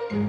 Good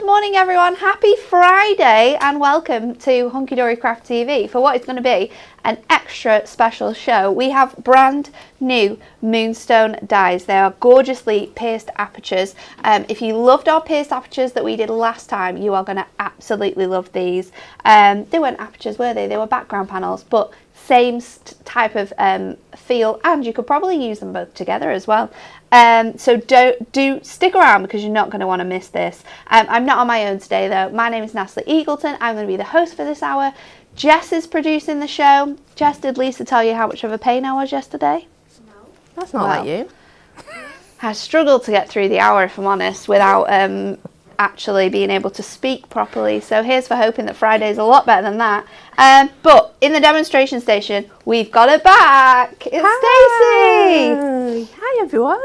morning everyone, happy Friday and welcome to Hunky Dory Craft TV for what is going to be an extra special show. We have brand new Moonstone dies. They are gorgeously pierced apertures. If you loved our pierced apertures that we did last time, you are going to absolutely love these. They weren't apertures, were they? They were background panels, but same type of feel, and you could probably use them both together as well. So do stick around because you're not going to want to miss this. I'm not on my own today though. My name is Natalie Eagleton. I'm going to be the host for this hour. Jess is producing the show. Jess, did Lisa tell you how much of a pain I was yesterday? No. That's not like you. I struggled to get through the hour, if I'm honest, without actually being able to speak properly. So here's for hoping that Friday's a lot better than that. But in the demonstration station, we've got her back. It's Stacy. Hi everyone.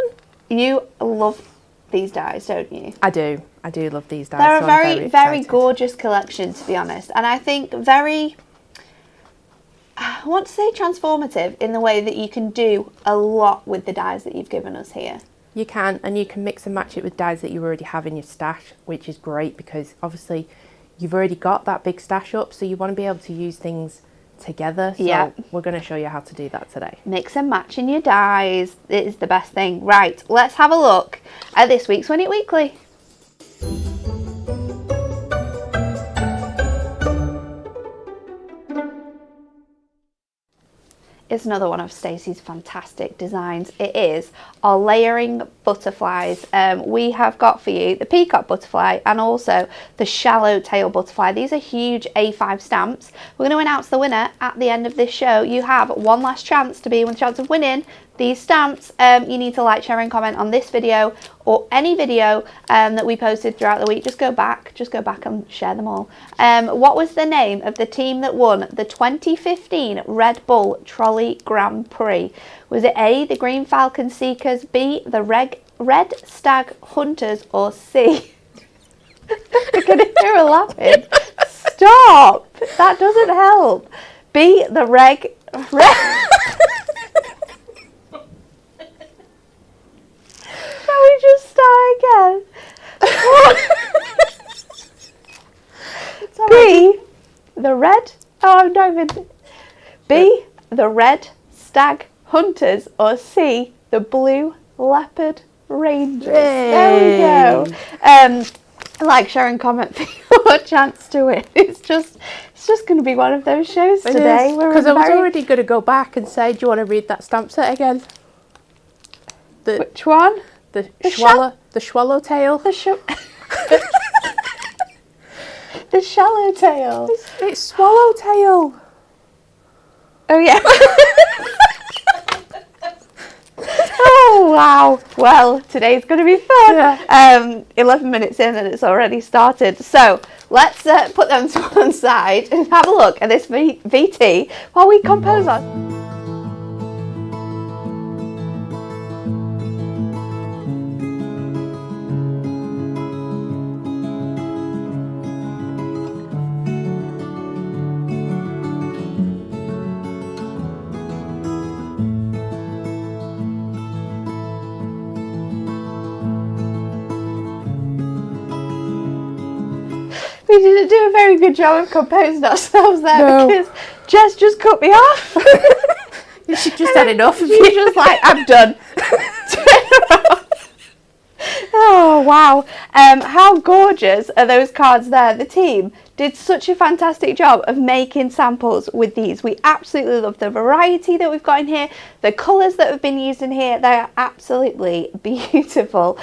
You love these dies, don't you? I do love these dies. They're so a I'm very excited. gorgeous collection, to be honest. And I think very, I want to say transformative in the way that you can do a lot with the dies that you've given us here. You can, and you can mix and match it with dies that you already have in your stash, which is great because obviously you've already got that big stash up, so you want to be able to use things together. So yeah, we're going to show you how to do that today. Mix and match in your dies. It is the best thing. Right, let's have a look at this week's Win It Weekly. Is another one of Stacy's fantastic designs. It is our layering butterflies. We have got for you the peacock butterfly and also the shallow tail butterfly. These are huge A5 stamps. We're going to announce the winner at the end of this show. You have one last chance to be with a chance of winning these stamps. You need to like, share and comment on this video or any video that we posted throughout the week. Just go back and share them all. What was the name of the team that won the 2015 Red Bull Trolley Grand Prix? Was it A, the Green Falcon Seekers, B, the Red Stag Hunters, or C? I can hear her laughing. Stop! That doesn't help. B, the Red Shall we just start again? B, the Red... Oh, I'm not even... B, the Red Stag Hunters, or C, the Blue Leopard Rangers. Yay. There we go. Like, share and comment for your chance to win. It's just going to be one of those shows today. Because I was already going to go back and say, do you want to read that stamp set again? Which one? The swallowtail. The swallowtail. It's swallowtail. Oh yeah. Oh, Wow. Well, today's going to be fun. Yeah. 11 minutes in and it's already started. So let's put them to one side and have a look at this VT while we compose our... We didn't do a very good job of composing ourselves there because Jess just cut me off. She just had enough of She's you. just like, I'm done. Oh, wow. How gorgeous are those cards there? The team did such a fantastic job of making samples with these. We absolutely love the variety that we've got in here. The colours that have been used in here, they are absolutely beautiful.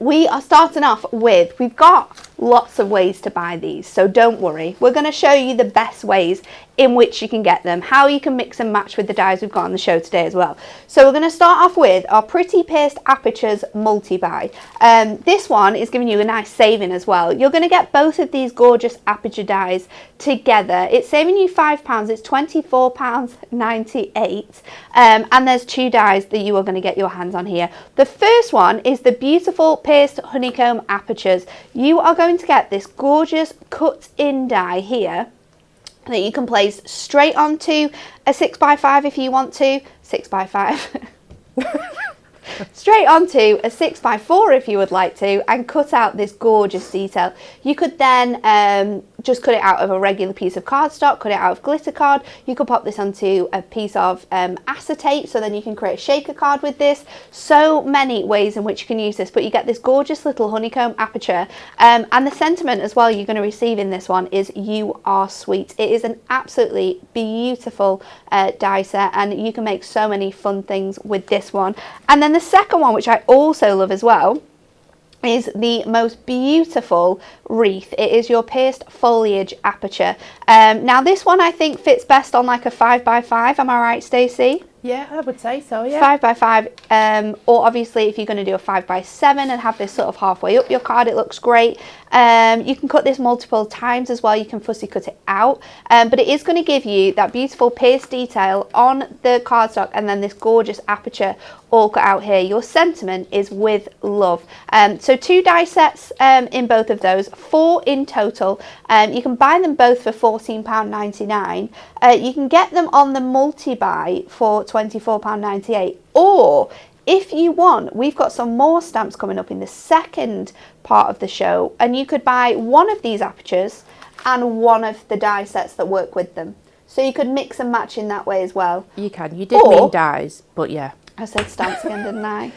We are starting off with, we've got lots of ways to buy these, so don't worry. We're going to show you the best ways in which you can get them, how you can mix and match with the dies we've got on the show today as well. So we're going to start off with our Pretty Pierced Apertures multi-buy. This one is giving you a nice saving as well. You're going to get both of these gorgeous aperture dies together. It's saving you £5, it's £24.98, and there's 2 dies that you are going to get your hands on here. The first one is the beautiful Pierced Honeycomb Apertures. You are going to get this gorgeous cut in die here that you can place straight onto a 6x5 if you want to. 6x5. Straight onto a 6x4 if you would like to, and cut out this gorgeous detail. You could then just cut it out of a regular piece of cardstock, cut it out of glitter card. You could pop this onto a piece of acetate, so then you can create a shaker card with this. So many ways in which you can use this, but you get this gorgeous little honeycomb aperture. And the sentiment as well you're going to receive in this one is "You are sweet." It is an absolutely beautiful die set, and you can make so many fun things with this one. And then the second one, which I also love as well, is the most beautiful wreath. It is your Pierced Foliage Aperture. Now this one I think fits best on like a 5x5, am I right, Stacey? Yeah, I would say so, yeah. 5x5, or obviously if you're going to do a 5x7 and have this sort of halfway up your card, it looks great. You can cut this multiple times as well, you can fussy cut it out, but it is going to give you that beautiful pierced detail on the cardstock and then this gorgeous aperture all cut out here. Your sentiment is with love. So 2 die sets in both of those, 4 in total. You can buy them both for £14.99. You can get them on the multi-buy for £24.98, or if you want, we've got some more stamps coming up in the second part of the show, and you could buy one of these apertures and one of the die sets that work with them. So you could mix and match in that way as well. You can. You did mean dies, but yeah. I said stamps again, didn't I?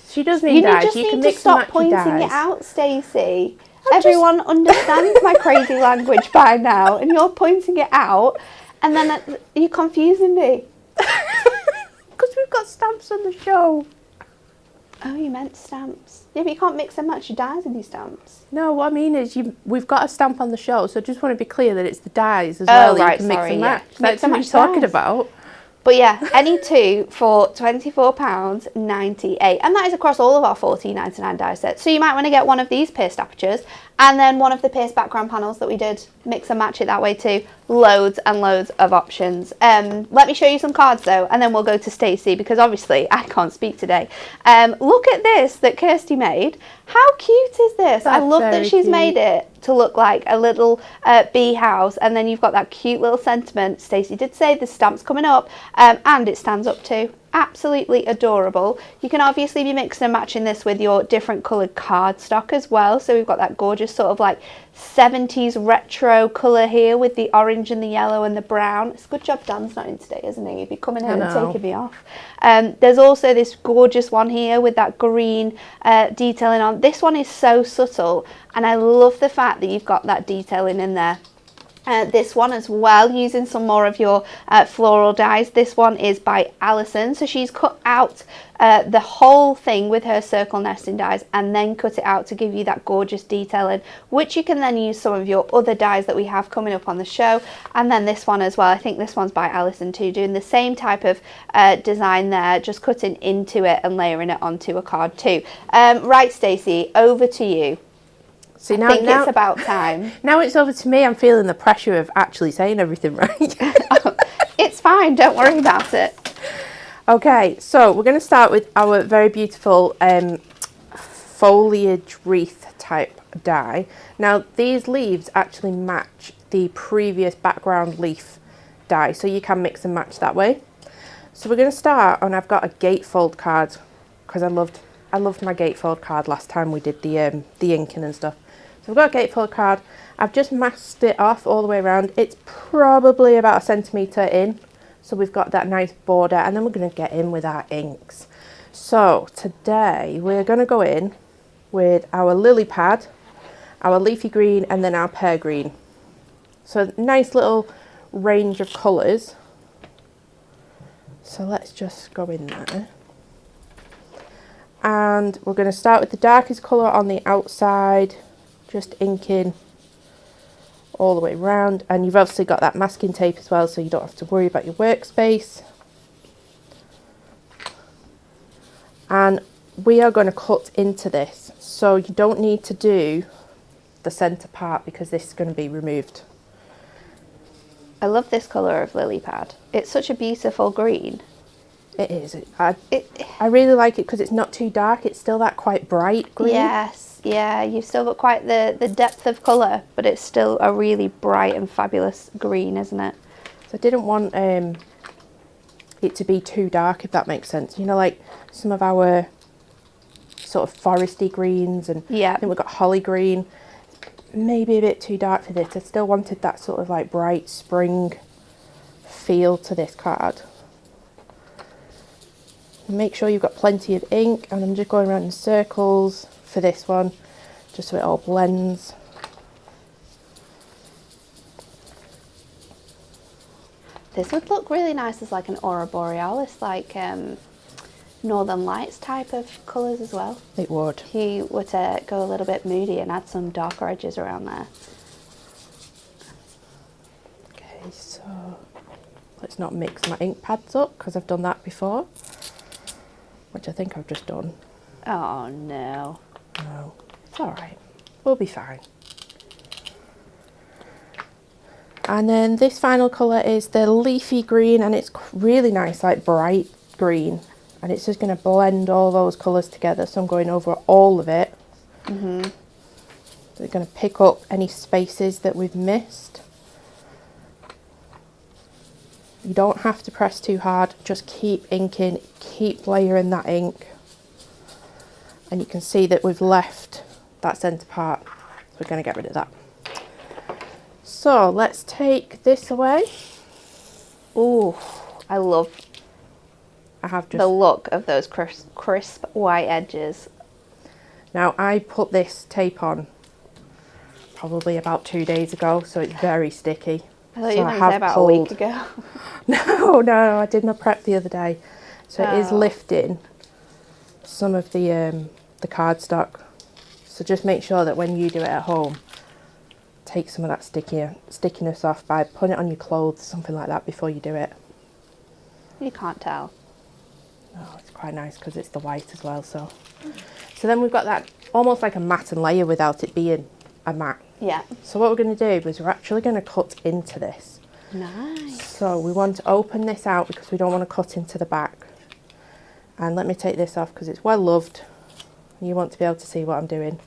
She does mean dies. You just need can to mix stop and match pointing dies. it out, Stacey. Everyone understands my crazy language by now, and you're pointing it out, and then you're confusing me. Because we've got stamps on the show. Oh, you meant stamps. Yeah, but you can't mix and match your dies with these stamps. No, what I mean is we've got a stamp on the show, so I just want to be clear that it's the dies as well that you can mix and match. That's what I'm talking about. But yeah, any 2 for £24.98, and that is across all of our £14.99 die sets. So you might want to get one of these pierced apertures and then one of the pierced background panels that we did, mix and match it that way too. Loads and loads of options. Let me show you some cards though, and then we'll go to Stacey because obviously I can't speak today. Look at this that Kirsty made. How cute is this? I love that she's made it to look like a little bee house, and then you've got that cute little sentiment. Stacey did say the stamp's coming up, and it stands up too. Absolutely adorable. You can obviously be mixing and matching this with your different coloured cardstock as well. So we've got that gorgeous sort of like 70s retro colour here with the orange and the yellow and the brown. It's a good job Dan's not in today, isn't he? He'd be coming in and taking me off. There's also this gorgeous one here with that green detailing on. This one is so subtle, and I love the fact that you've got that detailing in there. This one as well, using some more of your floral dies. This one is by Alison, so she's cut out the whole thing with her circle nesting dies and then cut it out to give you that gorgeous detailing, which you can then use some of your other dies that we have coming up on the show. And then this one as well, I think this one's by Alison too, doing the same type of design there, just cutting into it and layering it onto a card too. Right, Stacey, over to you. See, I think it's about time. Now it's over to me. I'm feeling the pressure of actually saying everything right. It's fine. Don't worry about it. Okay, so we're going to start with our very beautiful foliage wreath type die. Now, these leaves actually match the previous background leaf die, so you can mix and match that way. So we're going to start, and I've got a gatefold card because I loved my gatefold card last time we did the inking and stuff. So I've got a gatefold card. I've just masked it off all the way around. It's probably about 1 centimetre in. So we've got that nice border, and then we're going to get in with our inks. So today we're going to go in with our lily pad, our leafy green, and then our pear green. So nice little range of colours. So let's just go in there. And we're going to start with the darkest colour on the outside, just inking all the way around. And you've obviously got that masking tape as well, so you don't have to worry about your workspace. And we are going to cut into this, so you don't need to do the centre part because this is going to be removed. I love this colour of lily pad. It's such a beautiful green. It is. I really like it because it's not too dark. It's still that quite bright green. Yes, yeah. You've still got quite the depth of colour, but it's still a really bright and fabulous green, isn't it? So I didn't want it to be too dark, if that makes sense. You know, like some of our sort of foresty greens, and yeah. I think we've got holly green. Maybe a bit too dark for this. I still wanted that sort of like bright spring feel to this card. Make sure you've got plenty of ink, and I'm just going around in circles for this one, just so it all blends. This would look really nice as like an aurora borealis, like northern lights type of colours as well. It would. If you were to go a little bit moody and add some darker edges around there. Okay, so let's not mix my ink pads up because I've done that before. Which I think I've just done. Oh no. No, it's alright. We'll be fine. And then this final colour is the leafy green, and it's really nice, like bright green. And it's just going to blend all those colours together. So I'm going over all of it. So we're going to pick up any spaces that we've missed. You don't have to press too hard, just keep inking, keep layering that ink. And you can see that we've left that centre part, so we're going to get rid of that. So let's take this away. Ooh, I love the look of those crisp white edges. Now I put this tape on probably about 2 days ago, so it's very sticky. I thought you were going to say about a week ago. No, I did my prep the other day. So it is lifting some of the cardstock. So just make sure that when you do it at home, take some of that stickiness off by putting it on your clothes, something like that, before you do it. You can't tell. No, it's quite nice because it's the white as well. So then we've got that almost like a matte and layer without it being a matte. Yeah. So what we're going to do is we're actually going to cut into this. Nice. So we want to open this out because we don't want to cut into the back. And let me take this off because it's well loved. You want to be able to see what I'm doing.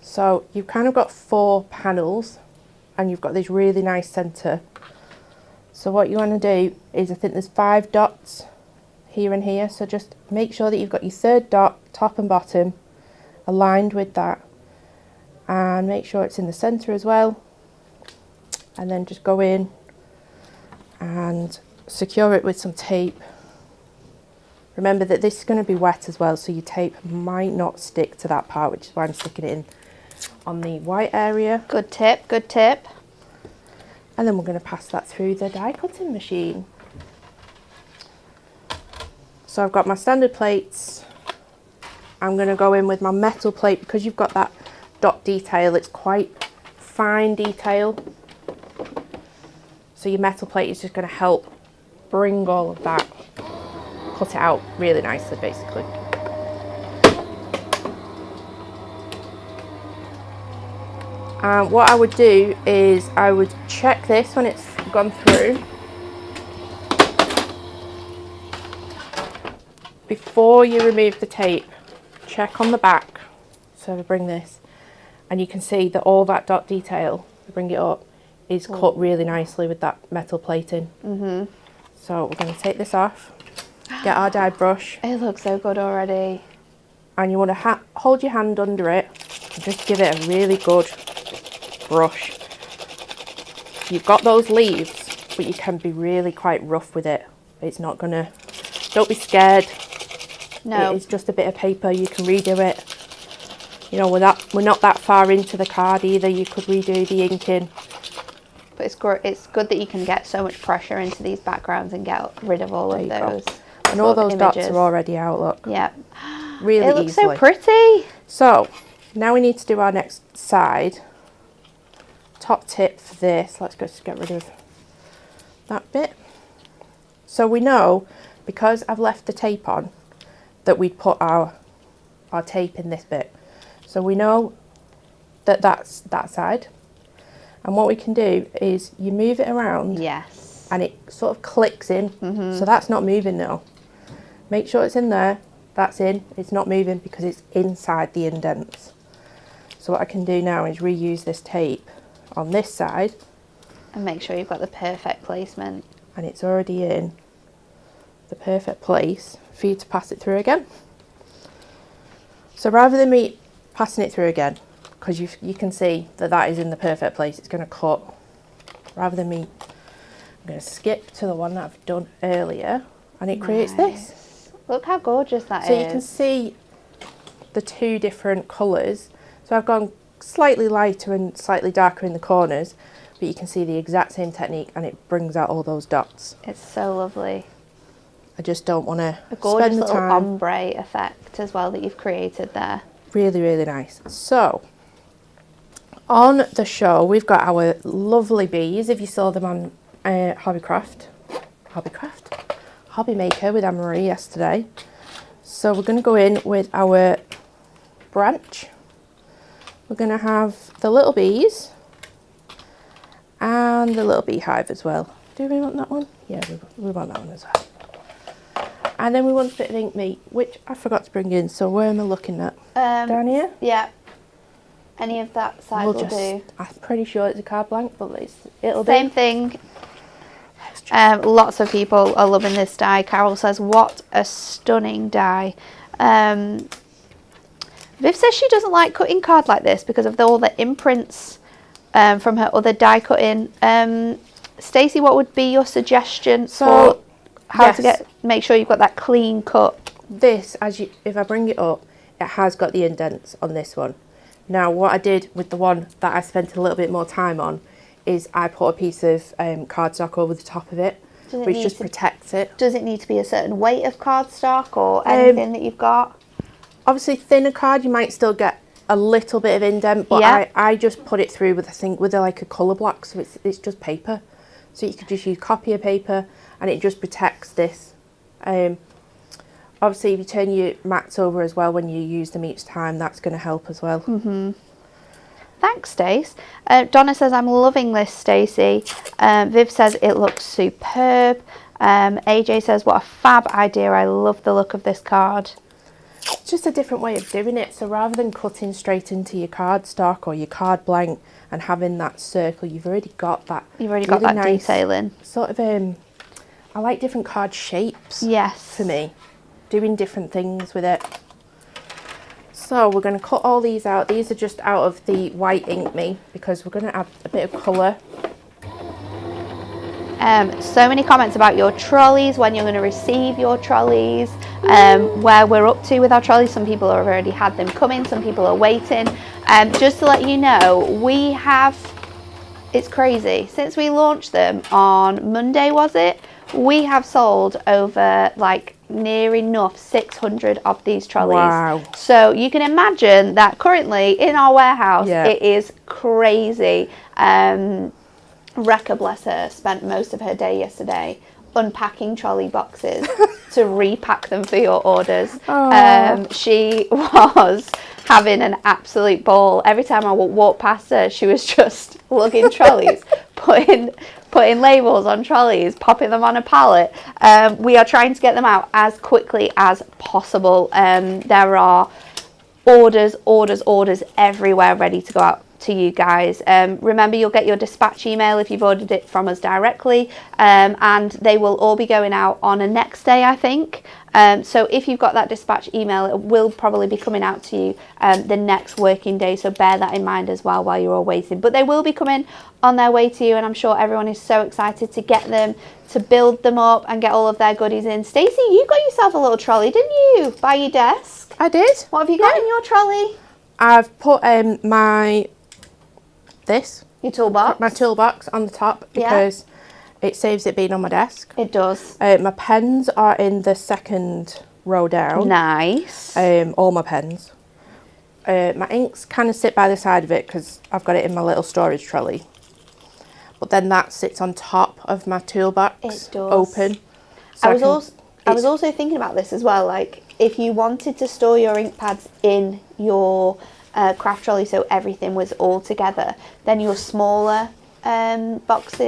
So you've kind of got 4 panels and you've got this really nice centre. So what you want to do is, I think there's 5 dots here and here. So just make sure that you've got your 3rd dot, top and bottom, aligned with that. And make sure it's in the centre as well, and then just go in and secure it with some tape. Remember that this is going to be wet as well, so your tape might not stick to that part, which is why I'm sticking it in on the white area. Good tip, good tip. And then we're going to pass that through the die cutting machine. So I've got my standard plates. I'm going to go in with my metal plate because you've got that dot detail. It's quite fine detail. So your metal plate is just going to help bring all of that, cut it out really nicely basically. And what I would do is I would check this when it's gone through. Before you remove the tape, check on the back. So if I bring this, and you can see that all that dot detail, if I bring it up, is cut really nicely with that metal plating. So we're going to take this off, get our die brush. It looks so good already. And you want to hold your hand under it and just give it a really good brush. You've got those leaves, but you can be really quite rough with it. It's not gonna, don't be scared. No. It's just a bit of paper, you can redo it. You know, we're not that far into the card either, you could redo the inking. But it's good that you can get so much pressure into these backgrounds and get rid of all of those. And all those dots are already out, look. Yep. Really it looks easily. so pretty. So, now we need to do our next side. Top tip for this, let's just get rid of that bit. So we know, because I've left the tape on, that we'd put our tape in this bit. So we know that that's that side. And what we can do is you move it around. Yes. And it sort of clicks in. So that's not moving now. Make sure it's in there. That's in. It's not moving because it's inside the indents. So what I can do now is reuse this tape on this side. And make sure you've got the perfect placement. And it's already in the perfect place for you to pass it through again. So rather than me passing it through again, because you can see that that is in the perfect place, it's going to cut. Rather than me, I'm going to skip to the one that I've done earlier, and it creates this. Look how gorgeous that is. So you can see the two different colours. So I've gone slightly lighter and slightly darker in the corners, but you can see the exact same technique and it brings out all those dots. It's so lovely. I just don't want to A gorgeous spend the little time. ombre effect as well that you've created there. Really, really nice. So, on the show, we've got our lovely bees. If you saw them on Hobby Maker with Anne-Marie yesterday. So we're going to go in with our branch. We're going to have the little bees and the little beehive as well. Do we want that one? Yeah, we want that one as well. And then we want a bit of ink meat, which I forgot to bring in. So where am I looking at? Down here? Yeah. Any of that side will do. I'm pretty sure it's a card blank, but it'll Same do. thing. Lots of people are loving this die. Carol says, what a stunning die. Viv says she doesn't like cutting card like this because of all the imprints from her other die cutting. Stacey, what would be your suggestion for how to make sure you've got that clean cut? This, if I bring it up, it has got the indents on this one. Now, what I did with the one that I spent a little bit more time on is I put a piece of cardstock over the top of it, which just protects it. Does it need to be a certain weight of cardstock or anything that you've got? Obviously, thinner card, you might still get a little bit of indent, but I just put it through with like a colour block, so it's just paper. So you could just use copier paper, and it just protects this. Obviously, if you turn your mats over as well when you use them each time, that's going to help as well. Thanks, Stace. Donna says, I'm loving this, Stacey. Viv says, it looks superb. AJ says, what a fab idea. I love the look of this card. It's just a different way of doing it. So rather than cutting straight into your cardstock or your card blank and having that circle, you've already got that. You've already got that nice detailing. Sort of, I like different card shapes. Yes. For me. Doing different things with it. So we're going to cut all these out. These are just out of the white ink me because we're going to add a bit of colour. So many comments about your trolleys, when you're going to receive your trolleys. where we're up to with our trolleys. Some people have already had them coming, some people are waiting. Just to let you know, we have, it's crazy, since we launched them on Monday, was it? We have sold over like near enough 600 of these trolleys. Wow. So you can imagine that currently in our warehouse, it is crazy. Rekha, bless her, spent most of her day yesterday unpacking trolley boxes to repack them for your orders. She was having an absolute ball. Every time I walk past her, she was just lugging trolleys, putting labels on trolleys, popping them on a pallet. We are trying to get them out as quickly as possible. There are orders everywhere ready to go out to you guys. Remember, you'll get your dispatch email if you've ordered it from us directly, and they will all be going out on a next day, I think. So if you've got that dispatch email, it will probably be coming out to you the next working day, so bear that in mind as well while you're all waiting. But they will be coming on their way to you, and I'm sure everyone is so excited to get them, to build them up and get all of their goodies in. Stacey, you got yourself a little trolley, didn't you, by your desk? I did. What have you got in your trolley? I've put your toolbox on the top because it saves it being on my desk. It does. My pens are in the second row down. Nice. All my pens. My inks kind of sit by the side of it because I've got it in my little storage trolley. But then that sits on top of my toolbox. It does. Open. So I was also thinking about this as well. Like, if you wanted to store your ink pads in your craft trolley so everything was all together, then your smaller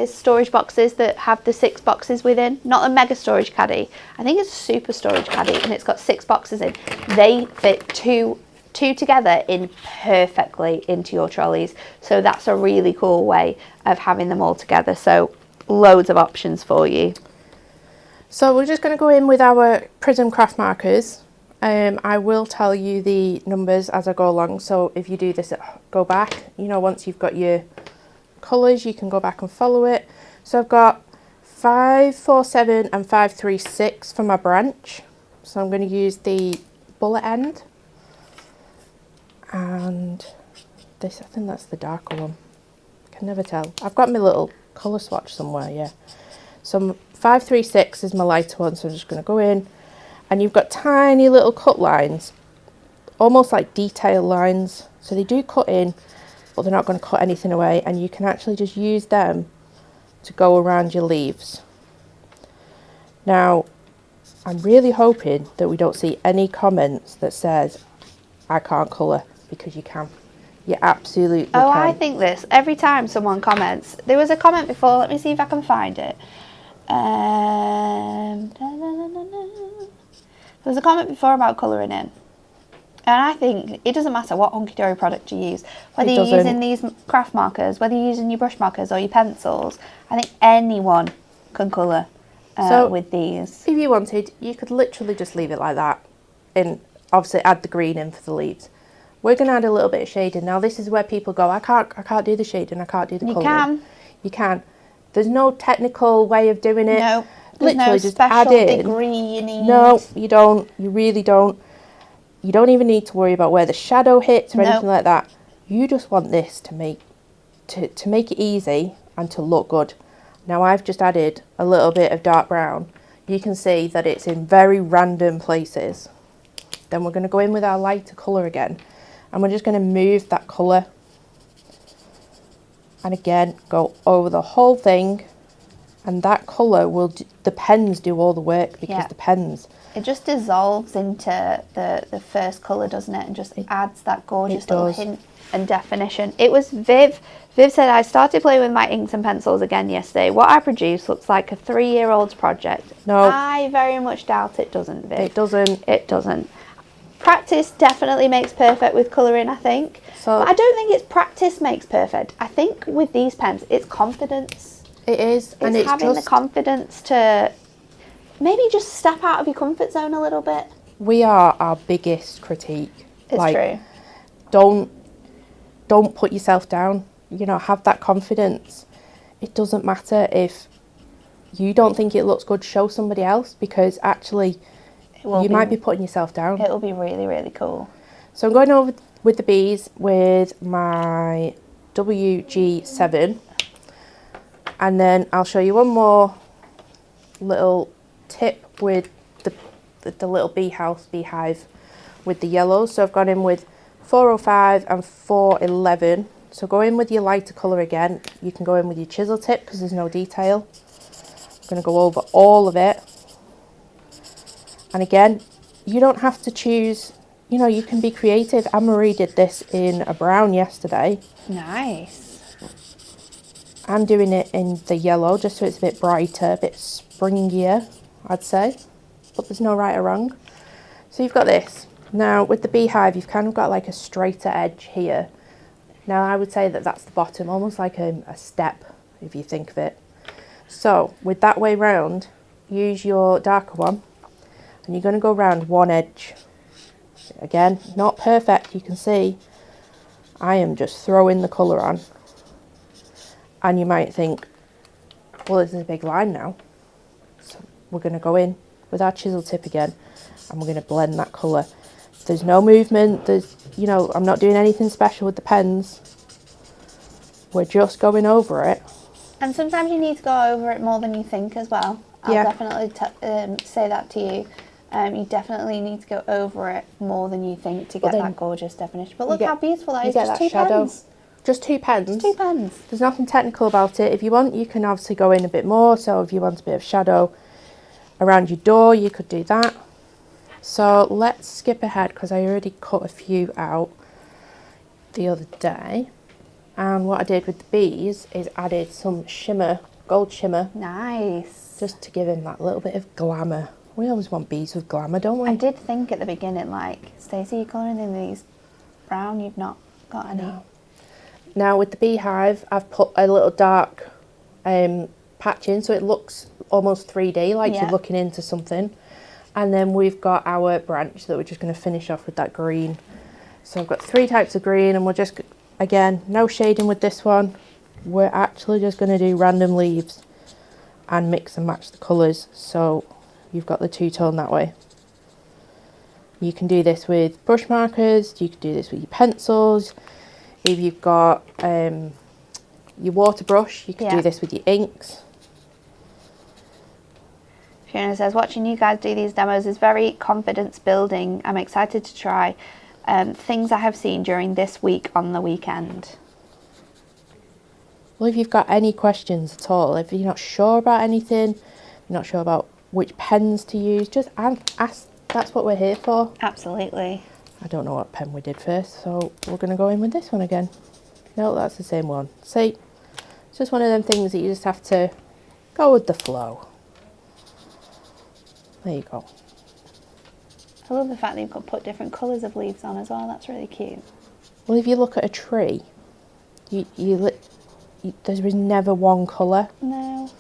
storage boxes that have the 6 boxes within, not a mega storage caddy, I think it's a super storage caddy, and it's got 6 boxes in, they fit two together in perfectly into your trolleys. So that's a really cool way of having them all together. So loads of options for you. So we're just going to go in with our Prism craft markers. I will tell you the numbers as I go along, so if you do this, go back, once you've got your colours, you can go back and follow it. So I've got 547 and 536 for my branch, so I'm going to use the bullet end, and this, I think that's the darker one, I can never tell. I've got my little colour swatch somewhere, So 536 is my lighter one, so I'm just going to go in. And you've got tiny little cut lines, almost like detail lines. So they do cut in, but they're not going to cut anything away. And you can actually just use them to go around your leaves. Now, I'm really hoping that we don't see any comments that says, I can't colour, because you can. You absolutely can. I think this. Every time someone comments, there was a comment before, let me see if I can find it. There was a comment before about colouring in, and I think it doesn't matter what hunky dory product you use, whether you're using these craft markers, whether you're using your brush markers or your pencils. I think anyone can colour with these. If you wanted, you could literally just leave it like that, and obviously add the green in for the leaves. We're going to add a little bit of shading. Now this is where people go, I can't do the shading, I can't do the colouring. You can. There's no technical way of doing it. No. Literally no just add in. Degree you need. No, you don't. You really don't. You don't even need to worry about where the shadow hits or anything like that. You just want this to make it easy and to look good. Now I've just added a little bit of dark brown. You can see that it's in very random places. Then we're going to go in with our lighter colour again, and we're just going to move that colour. And again, go over the whole thing. And that colour the pens do all the work, because the pens... It just dissolves into the first colour, doesn't it? And just adds that gorgeous little hint and definition. It was Viv. Viv said, I started playing with my inks and pencils again yesterday. What I produced looks like a 3-year-old's project. No. I very much doubt it doesn't, Viv. It doesn't. It doesn't. Practice definitely makes perfect with colouring, I think. But I don't think it's practice makes perfect. I think with these pens, it's confidence. It is, and it's having the confidence to maybe just step out of your comfort zone a little bit. We are our biggest critique. It's true. Don't put yourself down. Have that confidence. It doesn't matter if you don't think it looks good. Show somebody else, because actually You might be putting yourself down. It will be really, really cool. So I'm going over with the bees with my WG7, and then I'll show you one more little tip with the little beehive with the yellows. So I've gone in with 405 and 411. So go in with your lighter colour again. You can go in with your chisel tip because there's no detail. I'm going to go over all of it. And again, you don't have to choose, you know, you can be creative. Anne-Marie did this in a brown yesterday. Nice. I'm doing it in the yellow just so it's a bit brighter, a bit springier, I'd say. But there's no right or wrong. So you've got this. Now with the beehive, you've kind of got like a straighter edge here. Now I would say that that's the bottom, almost like a step, if you think of it. So with that way round, use your darker one, and you're going to go around one edge. Again, not perfect, you can see I am just throwing the colour on. And you might think, well, this is a big line now. So we're going to go in with our chisel tip again, and we're going to blend that colour. There's no movement, there's, you know, I'm not doing anything special with the pens. We're just going over it. And sometimes you need to go over it more than you think as well. I'll definitely say that to you. You definitely need to go over it more than you think to get that gorgeous definition. But look how beautiful that is. Just two pens. Just 2 pens. Just 2 pens. There's nothing technical about it. If you want, you can obviously go in a bit more. So if you want a bit of shadow around your door, you could do that. So let's skip ahead because I already cut a few out the other day. And what I did with the bees is added some shimmer, gold shimmer. Nice. Just to give him that little bit of glamour. We always want bees with glamour, don't we? I did think at the beginning, like, Stacey, you're colouring in these brown, you've not got any. No. Now with the beehive, I've put a little dark patch in so it looks almost 3D, like you're looking into something. And then we've got our branch that we're just going to finish off with that green. So I've got 3 types of green, and we're just, again, no shading with this one. We're actually just going to do random leaves and mix and match the colours. So you've got the 2-tone that way. You can do this with brush markers, you can do this with your pencils. If you've got your water brush, you can do this with your inks. Fiona says, watching you guys do these demos is very confidence building. I'm excited to try things I have seen during this week on the weekend. Well, if you've got any questions at all, if you're not sure about anything, you're not sure about which pens to use, just ask. That's what we're here for. Absolutely. I don't know what pen we did first, so we're going to go in with this one again. No, that's the same one. See, it's just one of them things that you just have to go with the flow. There you go. I love the fact that you've got put different colours of leaves on as well. That's really cute. Well, if you look at a tree, there is never one colour. No.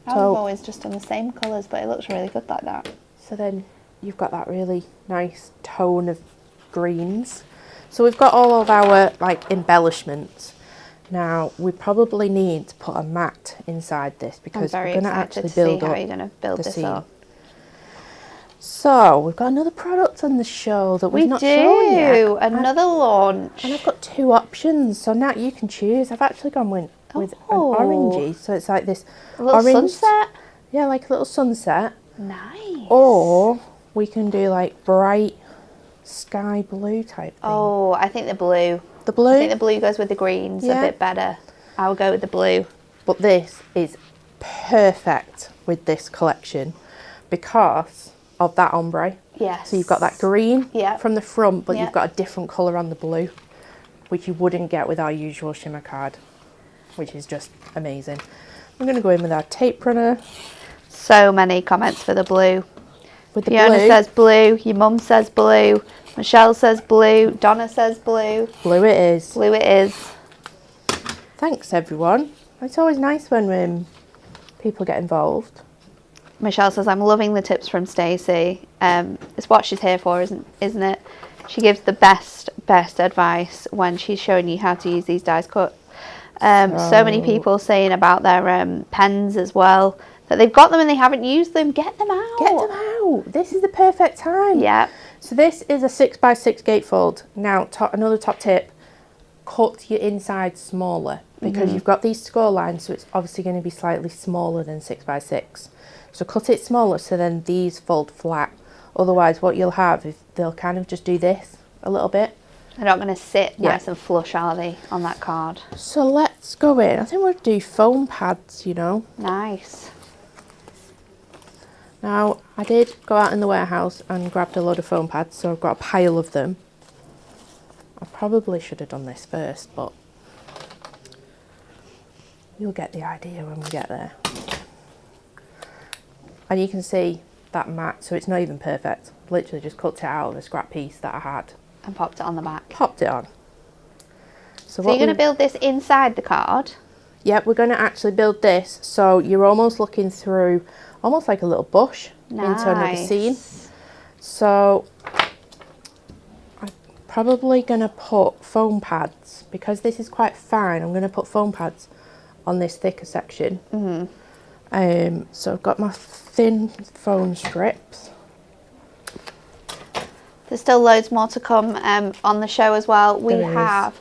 I've always just done the same colours, but it looks really good like that. So then you've got that really nice tone of greens. So we've got all of our like embellishments. Now we probably need to put a mat inside this because we're going to actually build up. How you're going to build this up. So we've got another product on the show that we've not shown yet. Another launch. And I've got 2 options, so now you can choose. I've actually gone with an orangey, so it's like this orange sunset. Yeah, like a little sunset. Nice. Or we can do like bright sky blue type thing. Oh, I think the blue. The blue? I think the blue goes with the greens a bit better. I will go with the blue. But this is perfect with this collection because of that ombre. Yes. So you've got that green from the front, but you've got a different colour on the blue, which you wouldn't get with our usual shimmer card, which is just amazing. I'm going to go in with our tape runner. So many comments for the blue. With the Fiona blue. says blue, your mum says blue, Michelle says blue, Donna says blue. Blue it is. Blue it is. Thanks everyone. It's always nice when people get involved. Michelle says, I'm loving the tips from Stacy. It's what she's here for, isn't it? She gives the best advice when she's showing you how to use these dies cut. So many people saying about their pens as well, that they've got them and they haven't used them. Get them out. Get them out. Wow, this is the perfect time. Yeah. So this is a 6x6 gatefold. Now, another top tip, cut your inside smaller because you've got these score lines, so it's obviously going to be slightly smaller than 6x6. So cut it smaller so then these fold flat. Otherwise, what you'll have is they'll kind of just do this a little bit. They're not going to sit nice and flush, are they, on that card? So let's go in. I think we'll do foam pads, you know. Nice. Now, I did go out in the warehouse and grabbed a load of foam pads, so I've got a pile of them. I probably should have done this first, but you'll get the idea when we get there. And you can see that mat, so it's not even perfect. Literally just cut it out of a scrap piece that I had. And popped it on the back. Popped it on. So you're going to build this inside the card? Yep, we're going to actually build this, so you're almost looking through, almost like a little bush into another scene. So I'm probably going to put foam pads, because this is quite fine, I'm going to put foam pads on this thicker section. So I've got my thin foam strips. There's still loads more to come on the show as well. We have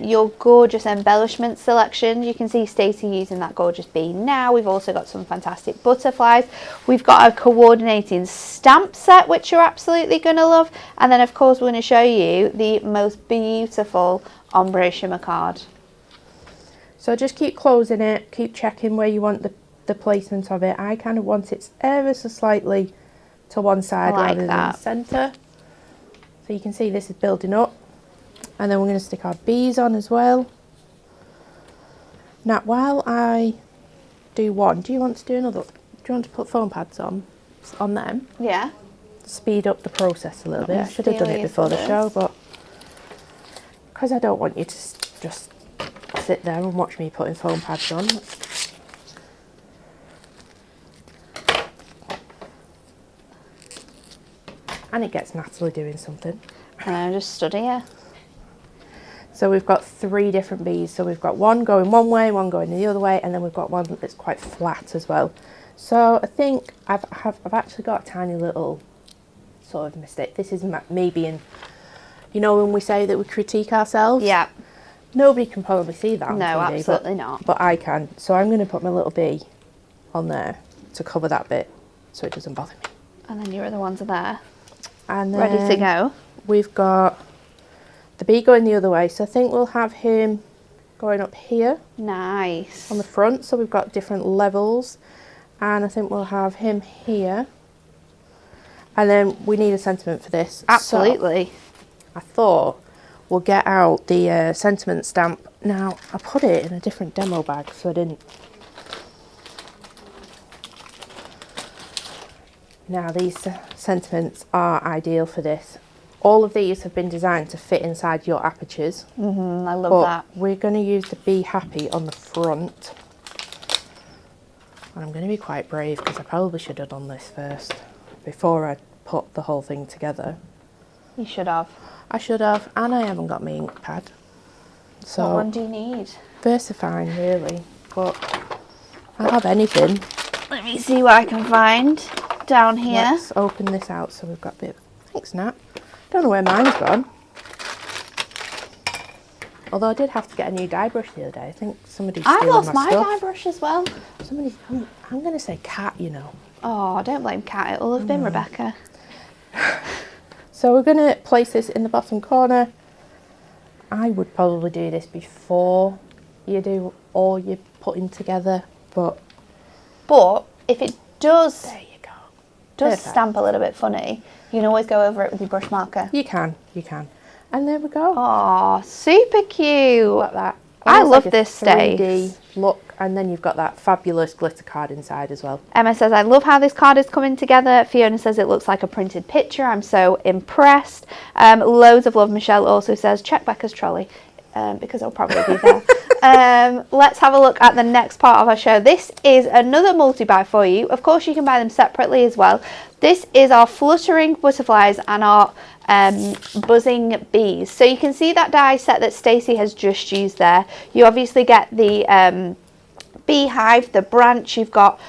your gorgeous embellishment selection. You can see Stacy using that gorgeous bee now. We've also got some fantastic butterflies. We've got a coordinating stamp set, which you're absolutely going to love. And then, of course, we're going to show you the most beautiful ombre shimmer card. So just keep closing it, keep checking where you want the placement of it. I kind of want it ever so slightly to one side rather than the centre. So you can see this is building up. And then we're going to stick our bees on as well. Now, while I do one, do you want to do another? Do you want to put foam pads on them? Yeah. Speed up the process a little bit. I should have done it before the show, but because I don't want you to just sit there and watch me putting foam pads on. And it gets Natalie doing something. And I just stood here. So we've got 3 different bees. So we've got one going one way, one going the other way, and then we've got one that's quite flat as well. So I think I've actually got a tiny little sort of mistake. This is me being, you know, when we say that we critique ourselves. Yeah. Nobody can probably see that on No, TV, absolutely not. But I can. So I'm going to put my little bee on there to cover that bit so it doesn't bother me. And then your other ones are there. And then ready to go. We've got the bee going the other way. So I think we'll have him going up here. Nice. On the front. So we've got different levels. And I think we'll have him here. And then we need a sentiment for this. Absolutely. So I thought we'll get out the sentiment stamp. Now, I put it in a different demo bag, so I didn't. Now, these sentiments are ideal for this. All of these have been designed to fit inside your apertures. I love that. We're going to use the Be Happy on the front. And I'm going to be quite brave because I probably should have done this first before I put the whole thing together. You should have. I should have, and I haven't got my ink pad. So what one do you need? VersaFine, really, but I'll have anything. Let me see what I can find down here. Let's open this out so we've got a bit of... Thanks, Nat. Don't know where mine's gone. Although I did have to get a new dye brush the other day. I think somebody's stealing my stuff. I lost my dye brush as well. Somebody, I'm going to say Cat, you know. Oh, don't blame Cat. It'll have been Rebecca. So we're going to place this in the bottom corner. I would probably do this before you do all your putting together, but if it does, there you go. Perfect. Stamp a little bit funny, you can always go over it with your brush marker. You can. And there we go. Oh, super cute. Like that. I love like this 3D Stace. look, and then you've got that fabulous glitter card inside as well. Emma says, I love how this card is coming together. Fiona says it looks like a printed picture. I'm so impressed. Loads of love. Michelle also says, check Becca's trolley, because it'll probably be there. Let's have a look at the next part of our show. This is another multi-buy for you. Of course, you can buy them separately as well. This is our fluttering butterflies and our buzzing bees. So you can see that die set that Stacy has just used there. You obviously get the Beehive, the branch. You've got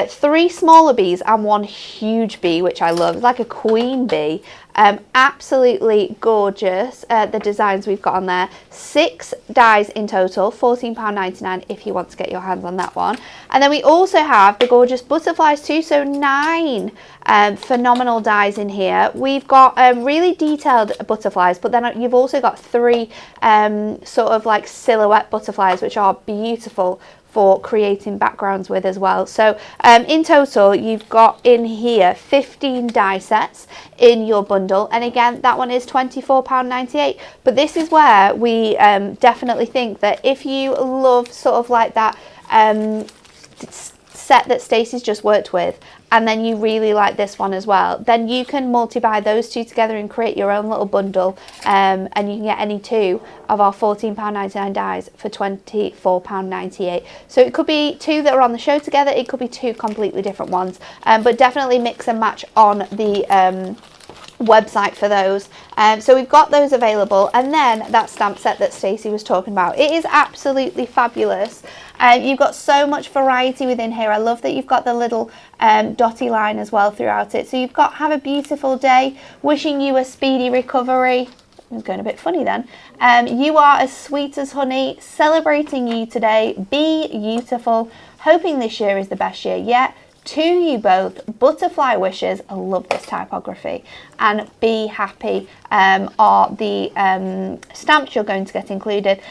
3 smaller bees and 1 huge bee, which I love. It's like a queen bee. Absolutely gorgeous, the designs we've got on there. 6 dies in total, £14.99 if you want to get your hands on that one. And then we also have the gorgeous butterflies too, so 9 phenomenal dies in here. We've got really detailed butterflies, but then you've also got 3 sort of like silhouette butterflies, which are beautiful for creating backgrounds with as well. So in total you've got in here 15 die sets in your bundle, and again that one is £24.98. but this is where we definitely think that if you love sort of like that set that Stacy's just worked with, and then you really like this one as well, then you can multi-buy those 2 together and create your own little bundle, and you can get any 2 of our £14.99 dies for £24.98. So it could be 2 that are on the show together, it could be 2 completely different ones, but definitely mix and match on the website for those. So we've got those available, and then that stamp set that Stacy was talking about, it is absolutely fabulous. You've got so much variety within here. I love that you've got the little dotty line as well throughout it. So you've got have a beautiful day, wishing you a speedy recovery. I'm going a bit funny then. You are as sweet as honey, celebrating you today. Be beautiful, hoping this year is the best year yet. To you both, butterfly wishes. I love this typography. And be happy are the stamps you're going to get included.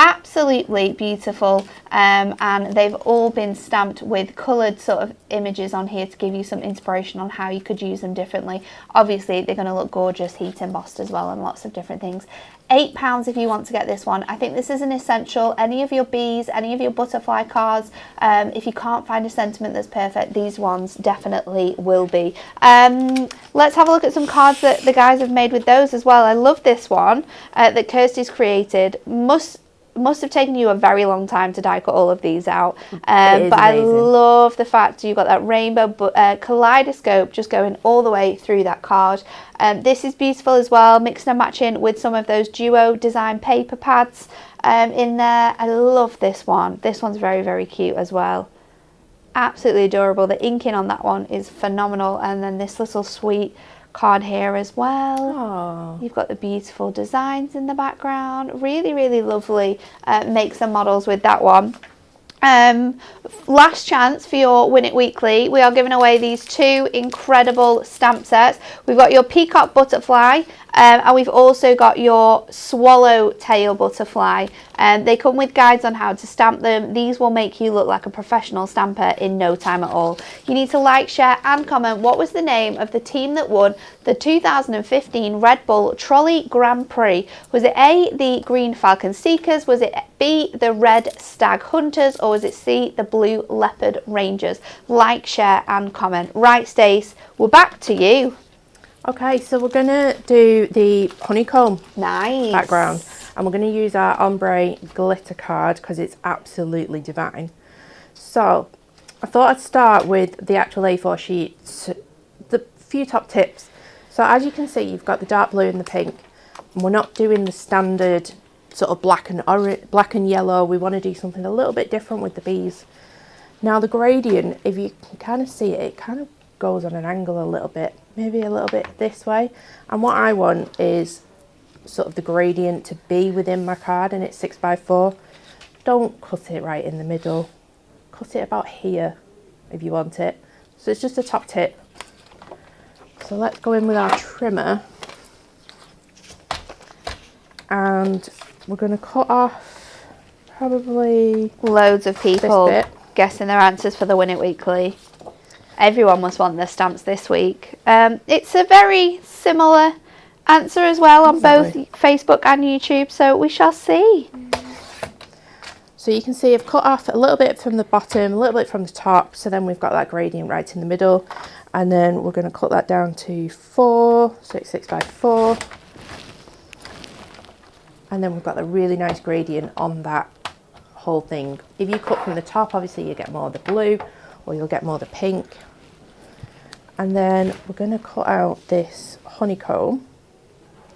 Absolutely beautiful, and they've all been stamped with coloured sort of images on here to give you some inspiration on how you could use them differently. Obviously they're going to look gorgeous heat embossed as well, and lots of different things. £8 if you want to get this one. I think this is an essential. Any of your bees, any of your butterfly cards, if you can't find a sentiment that's perfect, these ones definitely will be. Let's have a look at some cards that the guys have made with those as well. I love this one that Kirsty's created. Must have taken you a very long time to die cut all of these out, but I love the fact you've got that rainbow kaleidoscope just going all the way through that card. This is beautiful as well, mixing and matching with some of those duo design paper pads in there. I love this one. This one's very, very cute as well. Absolutely adorable. The inking on that one is phenomenal, and then this little sweet card here as well. Aww. You've got the beautiful designs in the background. Really, really lovely makes and models with that one. Last chance for your Win It Weekly. We are giving away these 2 incredible stamp sets. We've got your peacock butterfly, and we've also got your swallowtail butterfly. They come with guides on how to stamp them. These will make you look like a professional stamper in no time at all. You need to like, share and comment what was the name of the team that won the 2015 Red Bull Trolley Grand Prix. Was it A, the Green Falcon Seekers? Was it B, the Red Stag Hunters? Or was it C, the Blue Leopard Rangers? Like, share and comment. Right, Stace, we're back to you. Okay, so we're going to do the honeycomb background, and we're going to use our ombre glitter card because it's absolutely divine. So I thought I'd start with the actual A4 sheet, the few top tips. So as you can see, you've got the dark blue and the pink, and we're not doing the standard sort of black and yellow. We want to do something a little bit different with the bees. Now the gradient, if you can kind of see it, it kind of goes on an angle a little bit, maybe a little bit this way, and what I want is sort of the gradient to be within my card, and it's 6x4. Don't cut it right in the middle, cut it about here if you want it. So it's just a top tip. So let's go in with our trimmer, and we're going to cut off probably loads of people guessing their answers for the Win It Weekly. Everyone must want their stamps this week. It's a very similar answer as well on both Facebook and YouTube, so we shall see. So you can see I've cut off a little bit from the bottom, a little bit from the top, so then we've got that gradient right in the middle, and then we're going to cut that down to 4, so it's 6x4, and then we've got the really nice gradient on that whole thing. If you cut from the top, obviously you get more of the blue, or you'll get more of the pink. And then we're going to cut out this honeycomb.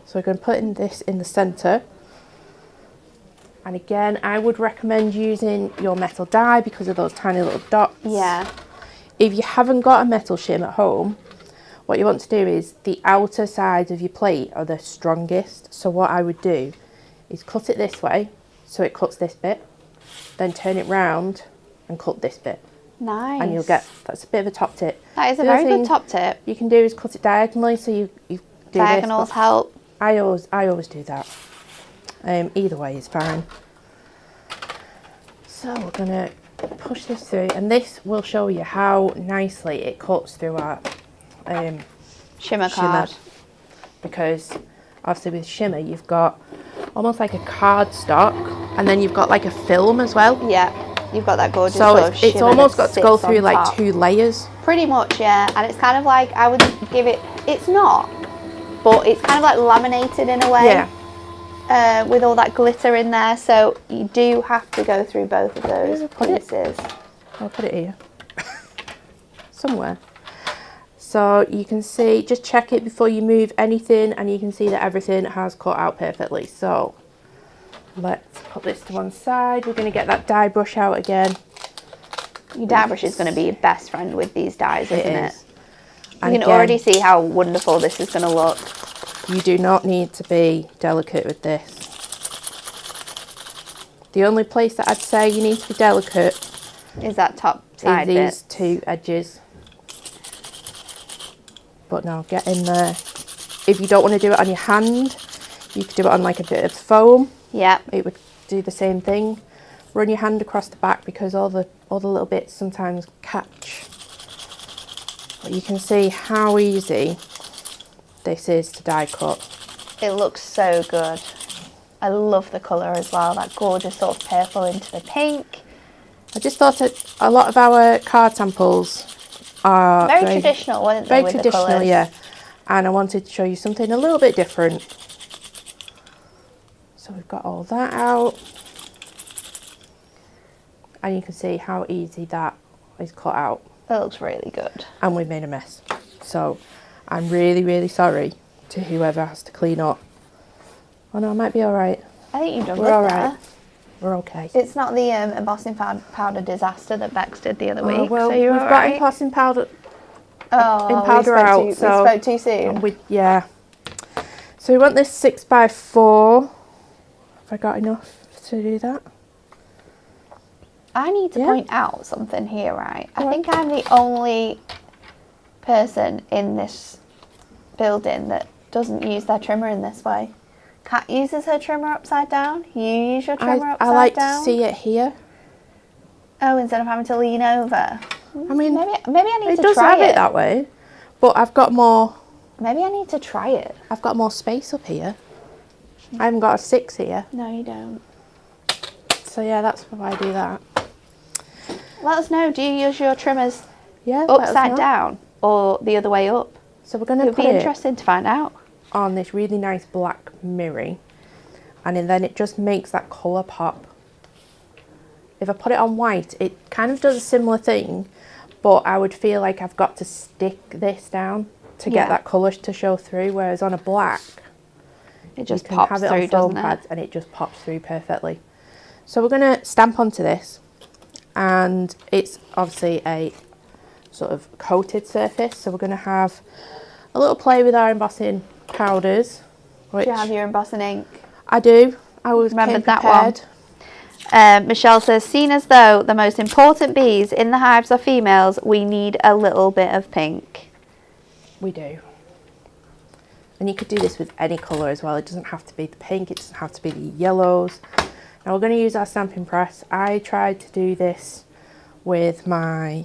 So we're going to put in this in the centre. And again, I would recommend using your metal die because of those tiny little dots. Yeah. If you haven't got a metal shim at home, what you want to do is the outer sides of your plate are the strongest. So what I would do is cut it this way, so it cuts this bit, then turn it round and cut this bit. Nice. And you'll get, that's a bit of a top tip. That is a very good top tip. You can do is cut it diagonally, so you do Diagonals this, help. I always do that. Either way is fine. So we're gonna push this through, and this will show you how nicely it cuts through our Shimmer card. Because obviously with shimmer you've got almost like a cardstock, and then you've got like a film as well. Yeah, you've got that gorgeous so sort of it's shimmer almost that got to go sits through on like top. 2 layers. Pretty much, yeah. And it's kind of like, I would give it, it's not, but it's kind of like laminated in a way. Yeah. With all that glitter in there, so you do have to go through both of those pieces. I'll put it here somewhere, so you can see, just check it before you move anything, and you can see that everything has cut out perfectly. So let's put this to one side. We're going to get that die brush out again. Your die brush is going to be your best friend with these dies, isn't it? You can again, already see how wonderful this is going to look. You do not need to be delicate with this. The only place that I'd say you need to be delicate is that top side is these bit. 2 edges. But no, get in there. If you don't want to do it on your hand, you could do it on like a bit of foam. Yeah. It would do the same thing. Run your hand across the back because all the little bits sometimes catch. But you can see how easy this is to die cut. It looks so good. I love the colour as well, that gorgeous sort of purple into the pink. I just thought that a lot of our card samples are very traditional, weren't they? Very with traditional, the colours? yeah. And I wanted to show you something a little bit different. So we've got all that out. And you can see how easy that is cut out. It looks really good. And we've made a mess. So I'm really, really sorry to whoever has to clean up. Oh no, I might be all right. I think you've done We're good all there. right. We're okay. It's not the embossing powder disaster that Bex did the other week. Well, so you're we've all got right. embossing powder. Oh, powder out. we So spoke too soon. Yeah. So we want this 6x4. Have I got enough to do that? I need to point out something here, right? I think I'm the only person in this building that doesn't use their trimmer in this way. Kat uses her trimmer upside down. You use your trimmer upside down. I like to see it here. Oh, instead of having to lean over. I mean, maybe I need to does try have it that way, but I've got more. Maybe I need to try it. I've got more space up here. I haven't got a 6 here. No, you don't. So yeah, that's why I do that. Let us know. Do you use your trimmers Yeah, upside down or the other way up? So we're going to It would put be it interesting to find out. on this really nice black mirror, and then it just makes that colour pop. If I put it on white, it kind of does a similar thing, but I would feel like I've got to stick this down to get that colour to show through, whereas on a black, it just you can pops have it through, on foam doesn't it? pads and it just pops through perfectly. So we're going to stamp onto this, and it's obviously a sort of coated surface, so we're going to have a little play with our embossing powders. Which Do you have your embossing ink? I do. I was Remembered that prepared. one. Michelle says, seen as though the most important bees in the hives are females, we need a little bit of pink. We do. And you could do this with any colour as well. It doesn't have to be the pink, it doesn't have to be the yellows. Now we're going to use our stamping press. I tried to do this with my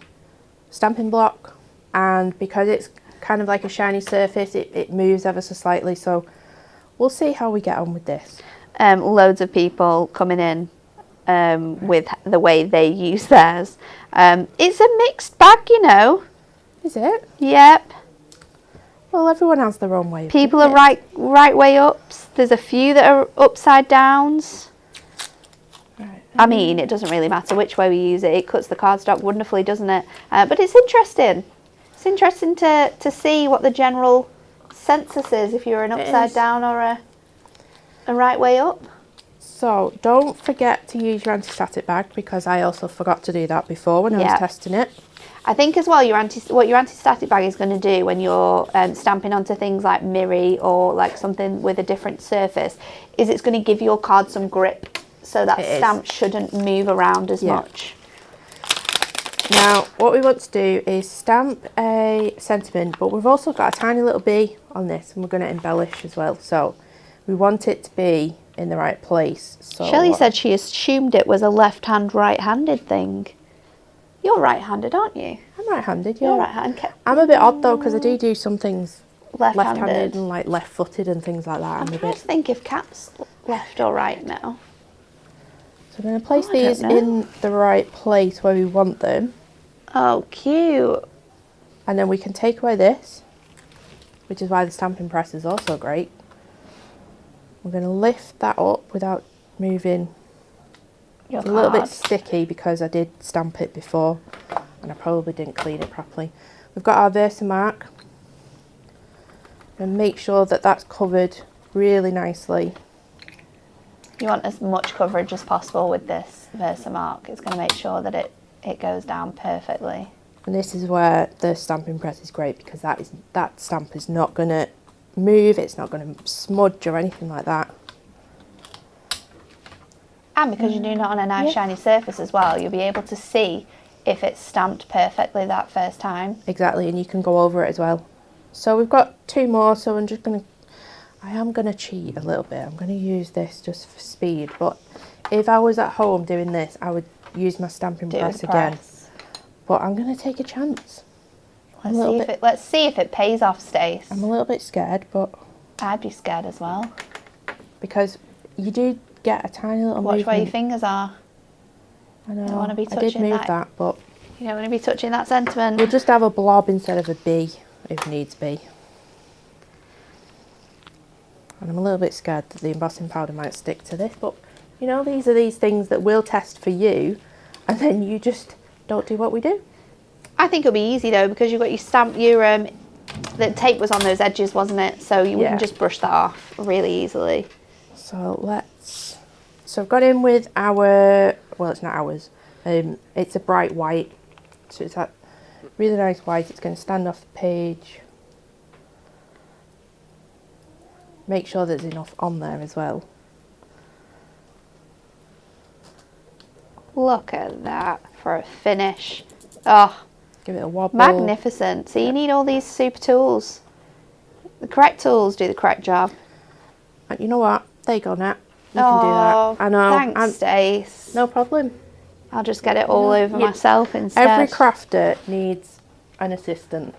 stamping block, and because it's kind of like a shiny surface, it moves ever so slightly, so we'll see how we get on with this. Loads of people coming in with the way they use theirs. It's a mixed bag, you know. Is it? Yep. Well, everyone has their own way of People doing are it. right way ups. There's a few that are upside downs. Right. I mean, it doesn't really matter which way we use it. It cuts the cardstock wonderfully, doesn't it? But it's interesting. It's interesting to see what the general census is if you're an upside down or a right way up. So don't forget to use your anti-static bag, because I also forgot to do that before when I was testing it. I think as well what your anti-static bag is going to do when you're stamping onto things like mirror or like something with a different surface is it's going to give your card some grip, so that stamp shouldn't move around as much. Now what we want to do is stamp a sentiment, but we've also got a tiny little bee on this and we're going to embellish as well, so we want it to be in the right place. So Shelley said she assumed it was a left-hand right-handed thing. You're right-handed, aren't you? I'm right-handed, yeah. You're right-handed. I'm a bit odd though, because I do some things left-handed and like left-footed and things like that. I'm trying to think if Cat's left or right now. So we're going to place these in the right place where we want them. Oh, cute. And then we can take away this, which is why the stamping press is also great. We're going to lift that up without moving. It's a little bit sticky because I did stamp it before and I probably didn't clean it properly. We've got our Versamark, and make sure that that's covered really nicely. You want as much coverage as possible with this Versamark. It's going to make sure that it goes down perfectly. And this is where the stamping press is great, because that stamp is not going to move, it's not going to smudge or anything like that. And because you're doing it on a nice shiny surface as well, you'll be able to see if it's stamped perfectly that first time. Exactly, and you can go over it as well. So we've got 2 more, so I am going to cheat a little bit. I'm going to use this just for speed, but if I was at home doing this, I would use my stamping press again. But I'm going to take a chance. Let's see if it pays off, Stace. I'm a little bit scared, but I'd be scared as well. Because you do get a tiny little Watch movement. where your fingers are. I know. You don't want to be touching I did move that, but you don't want to be touching that sentiment. we'll just have a blob instead of a bee if needs be. And I'm a little bit scared that the embossing powder might stick to this, but you know, these are these things that we'll test for you, and then you just don't do what we do. I think it'll be easy though, because you've got your stamp, the tape was on those edges, wasn't it? So you can just brush that off really easily. So I've got in with our, well, it's not ours, it's a bright white, so it's that really nice white. It's going to stand off the page. Make sure there's enough on there as well. Look at that for a finish. Oh, give it a wobble. Magnificent. So you need all these super tools. The correct tools do the correct job. And you know what? There you go, Nat. You can do that. I know. Thanks, Stace. No problem. I'll just get it all over myself instead. Every crafter needs an assistant.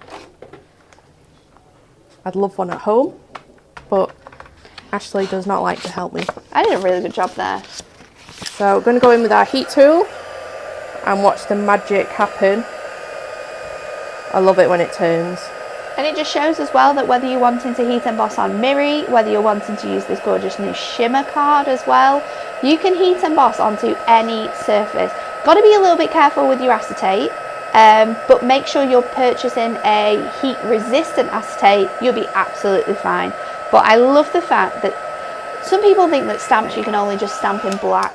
I'd love one at home, but Ashley does not like to help me. I did a really good job there. So we're going to go in with our heat tool and watch the magic happen. I love it when it turns. And it just shows as well that whether you're wanting to heat emboss on mirror, whether you're wanting to use this gorgeous new shimmer card as well, you can heat emboss onto any surface. Got to be a little bit careful with your acetate, but make sure you're purchasing a heat resistant acetate. You'll be absolutely fine. But I love the fact that some people think that stamps you can only just stamp in black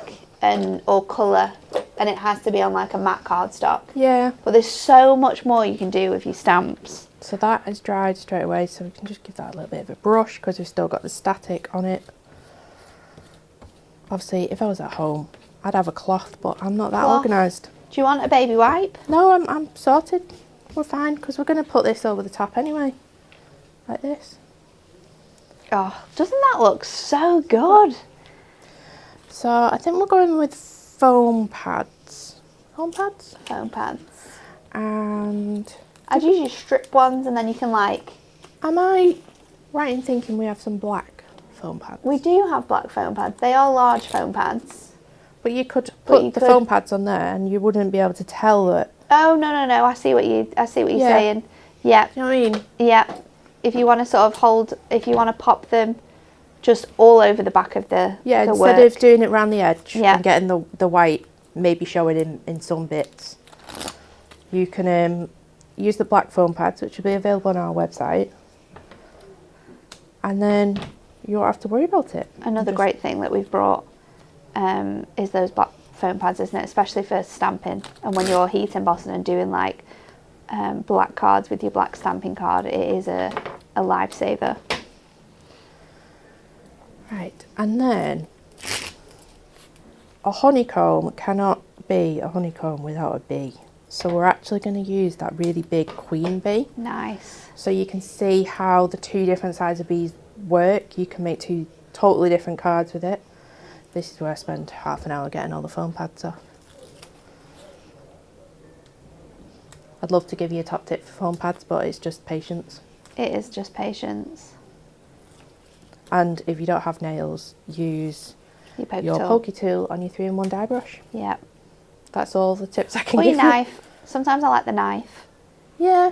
or colour, and it has to be on like a matte cardstock. Yeah. But there's so much more you can do with your stamps. So that has dried straight away, so we can just give that a little bit of a brush because we've still got the static on it. Obviously, if I was at home, I'd have a cloth, but I'm not that organised. Do you want a baby wipe? No, I'm sorted. We're fine because we're going to put this over the top anyway, like this. Oh, doesn't that look so good? So I think we're going with foam pads. Foam pads? Foam pads. And I'd usually strip ones and then you can like... Am I right in thinking we have some black foam pads? We do have black foam pads. They are large foam pads. But you could put the foam pads on there and you wouldn't be able to tell that. Oh, no. I see what you're saying. Yeah. You know what I mean? Yeah. If you want to sort of if you want to pop them just all over the back of the instead of doing it around the edge and getting the white maybe showing in some bits, you can use the black foam pads, which will be available on our website, and then you won't have to worry about it. Another great thing that we've brought is those black foam pads, isn't it? Especially for stamping, and when you're heat embossing and doing like black cards with your black stamping card, it is a lifesaver. Right, and then a honeycomb cannot be a honeycomb without a bee. So we're actually going to use that really big queen bee. Nice. So you can see how the two different sides of bees work. You can make two totally different cards with it. This is where I spend half an hour getting all the foam pads off. I'd love to give you a top tip for foam pads, but it's just patience. It is just patience. And if you don't have nails, use your pokey tool on your 3-in-1 die brush. Yep. That's all the tips I can or give your knife. Sometimes I like the knife. Yeah.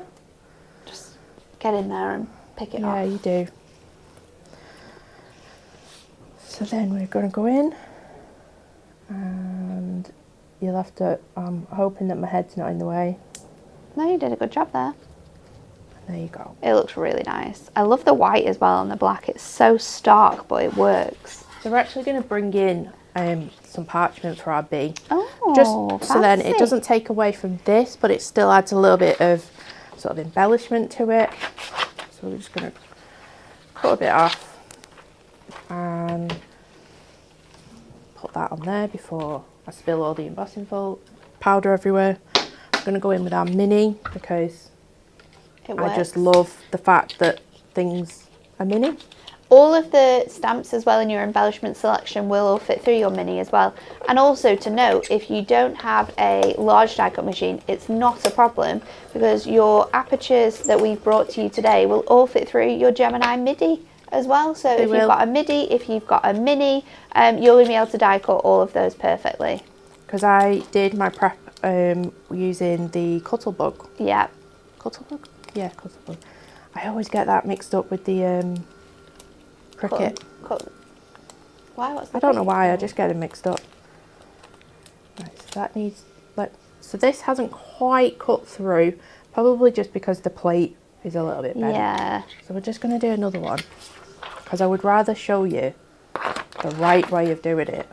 Just get in there and pick it off. Yeah, you do. So then we're going to go in, and you'll have to, I'm hoping that my head's not in the way. No, you did a good job there. There you go. It looks really nice. I love the white as well and the black. It's so stark, but it works. So we're actually going to bring in some parchment for our bee. Oh, just so then it doesn't take away from this, but it still adds a little bit of sort of embellishment to it. So we're just going to cut a bit off and put that on there before I spill all the embossing powder everywhere. I'm going to go in with our mini because I just love the fact that things are mini. All of the stamps as well in your embellishment selection will all fit through your mini as well. And also to note, if you don't have a large die cut machine, it's not a problem because your apertures that we've brought to you today will all fit through your Gemini MIDI as well. So if you've got a MIDI, if you've got a mini, you're going to be able to die cut all of those perfectly. Because I did my prep using the Cuttlebug. Yeah. Cuttlebug? Yeah, Cuttlebug. I always get that mixed up with the cricket. Why? What's the I don't know why, I just get them mixed up. Right, so that needs, so this hasn't quite cut through, probably just because the plate is a little bit bent. Yeah. So we're just going to do another one, because I would rather show you the right way of doing it.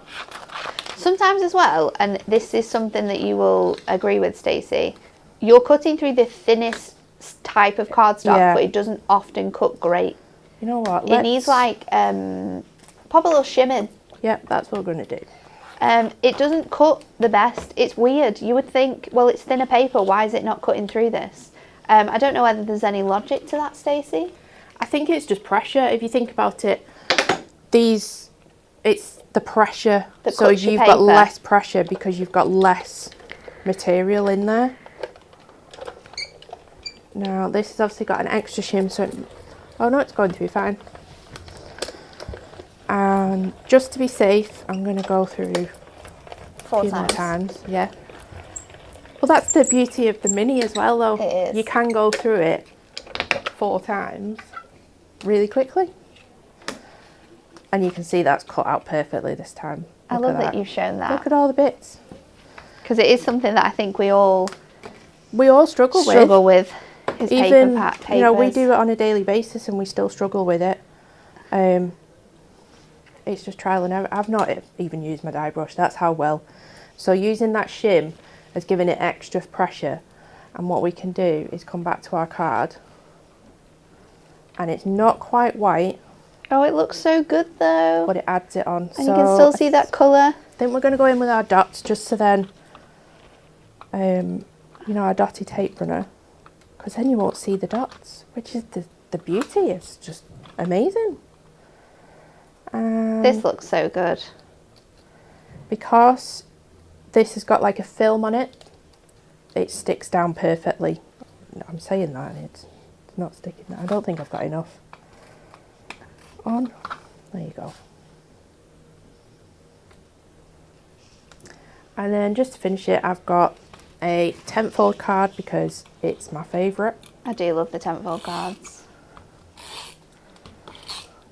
Sometimes as well, and this is something that you will agree with, Stacey, you're cutting through the thinnest type of cardstock, but it doesn't often cut great. You know what? It needs like pop a little shimmer. Yep, that's what we're going to do. It doesn't cut the best. It's weird. You would think, well, it's thinner paper. Why is it not cutting through this? I don't know whether there's any logic to that, Stacey. I think it's just pressure. If you think about it, it's the pressure. So you've got less pressure because you've got less material in there. Now this has obviously got an extra shim, so oh no, it's going to be fine. And just to be safe, I'm going to go through four more times. Yeah. Well, that's the beauty of the mini as well, though. It is. You can go through it 4 times really quickly. And you can see that's cut out perfectly this time. I love that you've shown that. Look at all the bits. Because it is something that I think we all struggle with. Is even papers. You know, we do it on a daily basis and we still struggle with it. It's just trial and error. I've not even used my die brush, that's how well. So using that shim has given it extra pressure, and what we can do is come back to our card, and it's not quite white. Oh, it looks so good though. But it adds it on. And you can still see that colour. I think we're going to go in with our dots just so then, you know, our dotty tape runner, because then you won't see the dots, which is the beauty. It's just amazing. This looks so good. Because this has got like a film on it, it sticks down perfectly. I'm saying that, it's not sticking down. I don't think I've got enough on. There you go. And then just to finish it, I've got a tentfold card because it's my favourite. I do love the tentfold cards.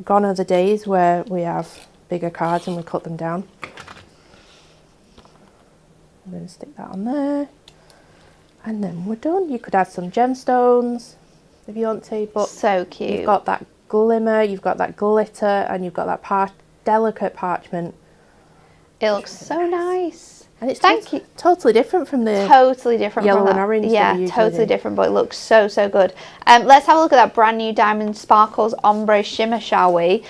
Gone are the days where we have bigger cards and we cut them down. I'm going to stick that on there. And then we're done. You could add some gemstones if you want to, but so cute. You've got that glimmer, you've got that glitter, and you've got that delicate parchment. It looks so nice. And it's Thank you. Totally different from the Totally different yellow from and that. orange. Yeah, that we totally do. different, but it looks so, so good. Let's have a look at that brand new Diamond Sparkles Ombre Shimmer, shall we?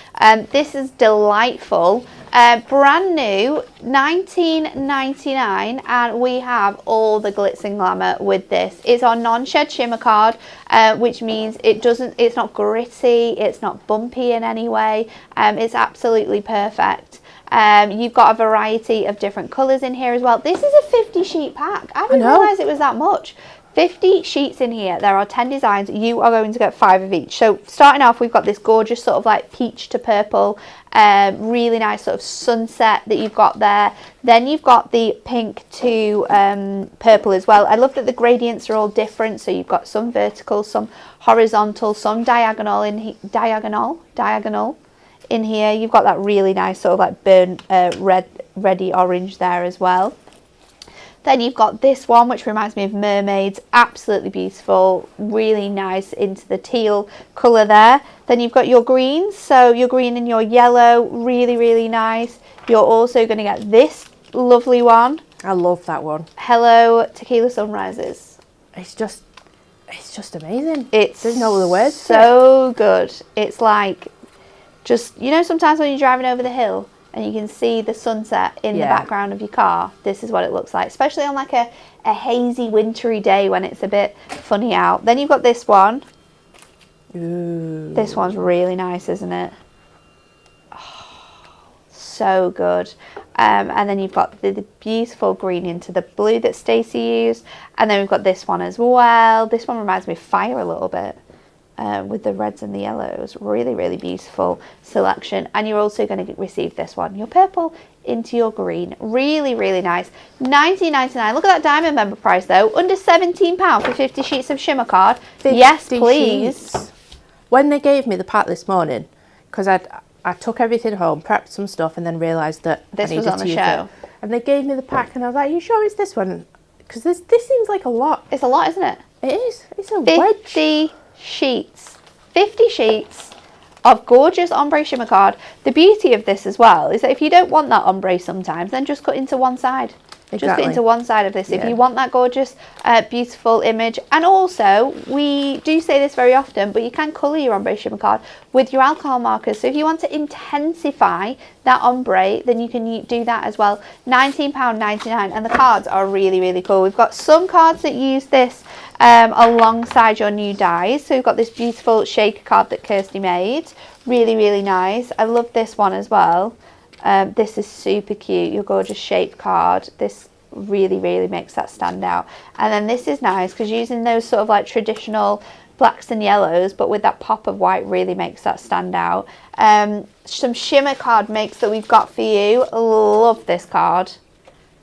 This is delightful. Brand new, $19.99, and we have all the glitz and glamour with this. It's our non-shed shimmer card, which means it's not gritty, it's not bumpy in any way. It's absolutely perfect. You've got a variety of different colours in here as well. This is a 50 sheet pack. I didn't realise it was that much. 50 sheets in here. There are 10 designs. You are going to get 5 of each. So starting off, we've got this gorgeous sort of like peach to purple, really nice sort of sunset that you've got there. Then you've got the pink to purple as well. I love that the gradients are all different. So you've got some vertical, some horizontal, some diagonal diagonal in here. You've got that really nice sort of like burnt reddy orange there as well. Then you've got this one, which reminds me of mermaids. Absolutely beautiful, really nice into the teal colour there. Then you've got your greens, so your green and your yellow, really, really nice. You're also going to get this lovely one. I love that one. Hello Tequila Sunrises. It's just amazing. There's no other words. So good. It's like, just, you know, sometimes when you're driving over the hill and you can see the sunset in the background of your car, this is what it looks like, especially on like a hazy wintry day when it's a bit funny out. Then you've got this one. Ooh. This one's really nice, isn't it? Oh, so good. And then you've got the beautiful green into the blue that Stacy used, and then we've got this one as well. This one reminds me of fire a little bit. With the reds and the yellows. Really, really beautiful selection. And you're also going to receive this one, your purple into your green. Really, really nice. $19.99. Look at that diamond member price though. Under £17 for 50 sheets of shimmer card. Yes, please. Sheets. When they gave me the pack this morning, because I took everything home, prepped some stuff, and then realised that this was on the show. And they gave me the pack, and I was like, "Are you sure it's this one?" Because this seems like a lot. It's a lot, isn't it? It is. It's a 50 wedge. sheets. 50 sheets of gorgeous ombre shimmer card. The beauty of this as well is that if you don't want that ombre sometimes, then just cut into one side. Just cut into one side of this if you want that gorgeous, beautiful image. And also, we do say this very often, but you can colour your ombre shimmer card with your alcohol markers. So if you want to intensify that ombre, then you can do that as well. £19.99, and the cards are really, really cool. We've got some cards that use this alongside your new dies. So we've got this beautiful shaker card that Kirsty made. Really, really nice. I love this one as well. This is super cute, your gorgeous shape card. This really, really makes that stand out. And then this is nice because using those sort of like traditional blacks and yellows, but with that pop of white, really makes that stand out. Some shimmer card makes that we've got for you. Love this card.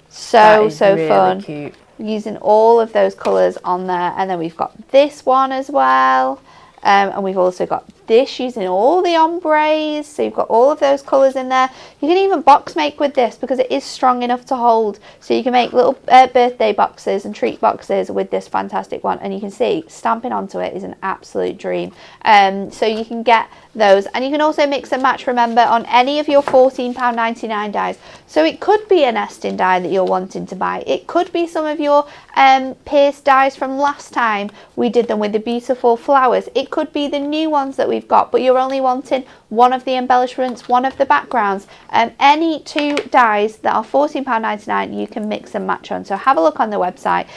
So really fun. Cute. Using all of those colours on there. And then we've got this one as well. And we've also got this using all the ombres, so you've got all of those colours in there. You can even box make with this because it is strong enough to hold, so you can make little birthday boxes and treat boxes with this fantastic one. And you can see stamping onto it is an absolute dream. So you can get those, and you can also mix and match, remember, on any of your £14.99 dies. So it could be a nesting die that you're wanting to buy. It could be some of your pierced dies from last time we did them with the beautiful flowers. It could be the new ones that we've got, but you're only wanting one of the embellishments, one of the backgrounds. Any two dies that are £14.99 you can mix and match on. So have a look on the website.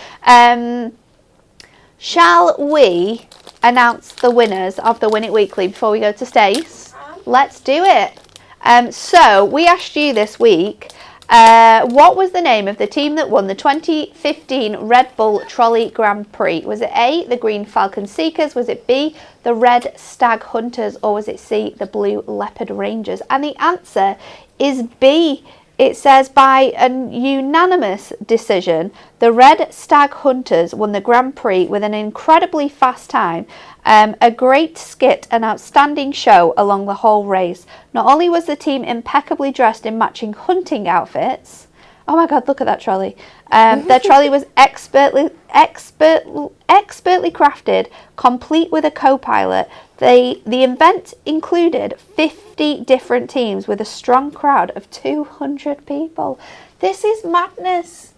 Shall we announce the winners of the Win It Weekly before we go to Stace? Let's do it. So we asked you this week, what was the name of the team that won the 2015 Red Bull Trolley Grand Prix? Was it A, the Green Falcon Seekers? Was it B, the Red Stag Hunters? Or was it C, the Blue Leopard Rangers? And the answer is B. It says, by a unanimous decision, the Red Stag Hunters won the Grand Prix with an incredibly fast time, a great skit, an outstanding show along the whole race. Not only was the team impeccably dressed in matching hunting outfits, Oh my God, look at that trolley. Their trolley was expertly crafted, complete with a co-pilot. The event included 50 different teams with a strong crowd of 200 people. This is madness.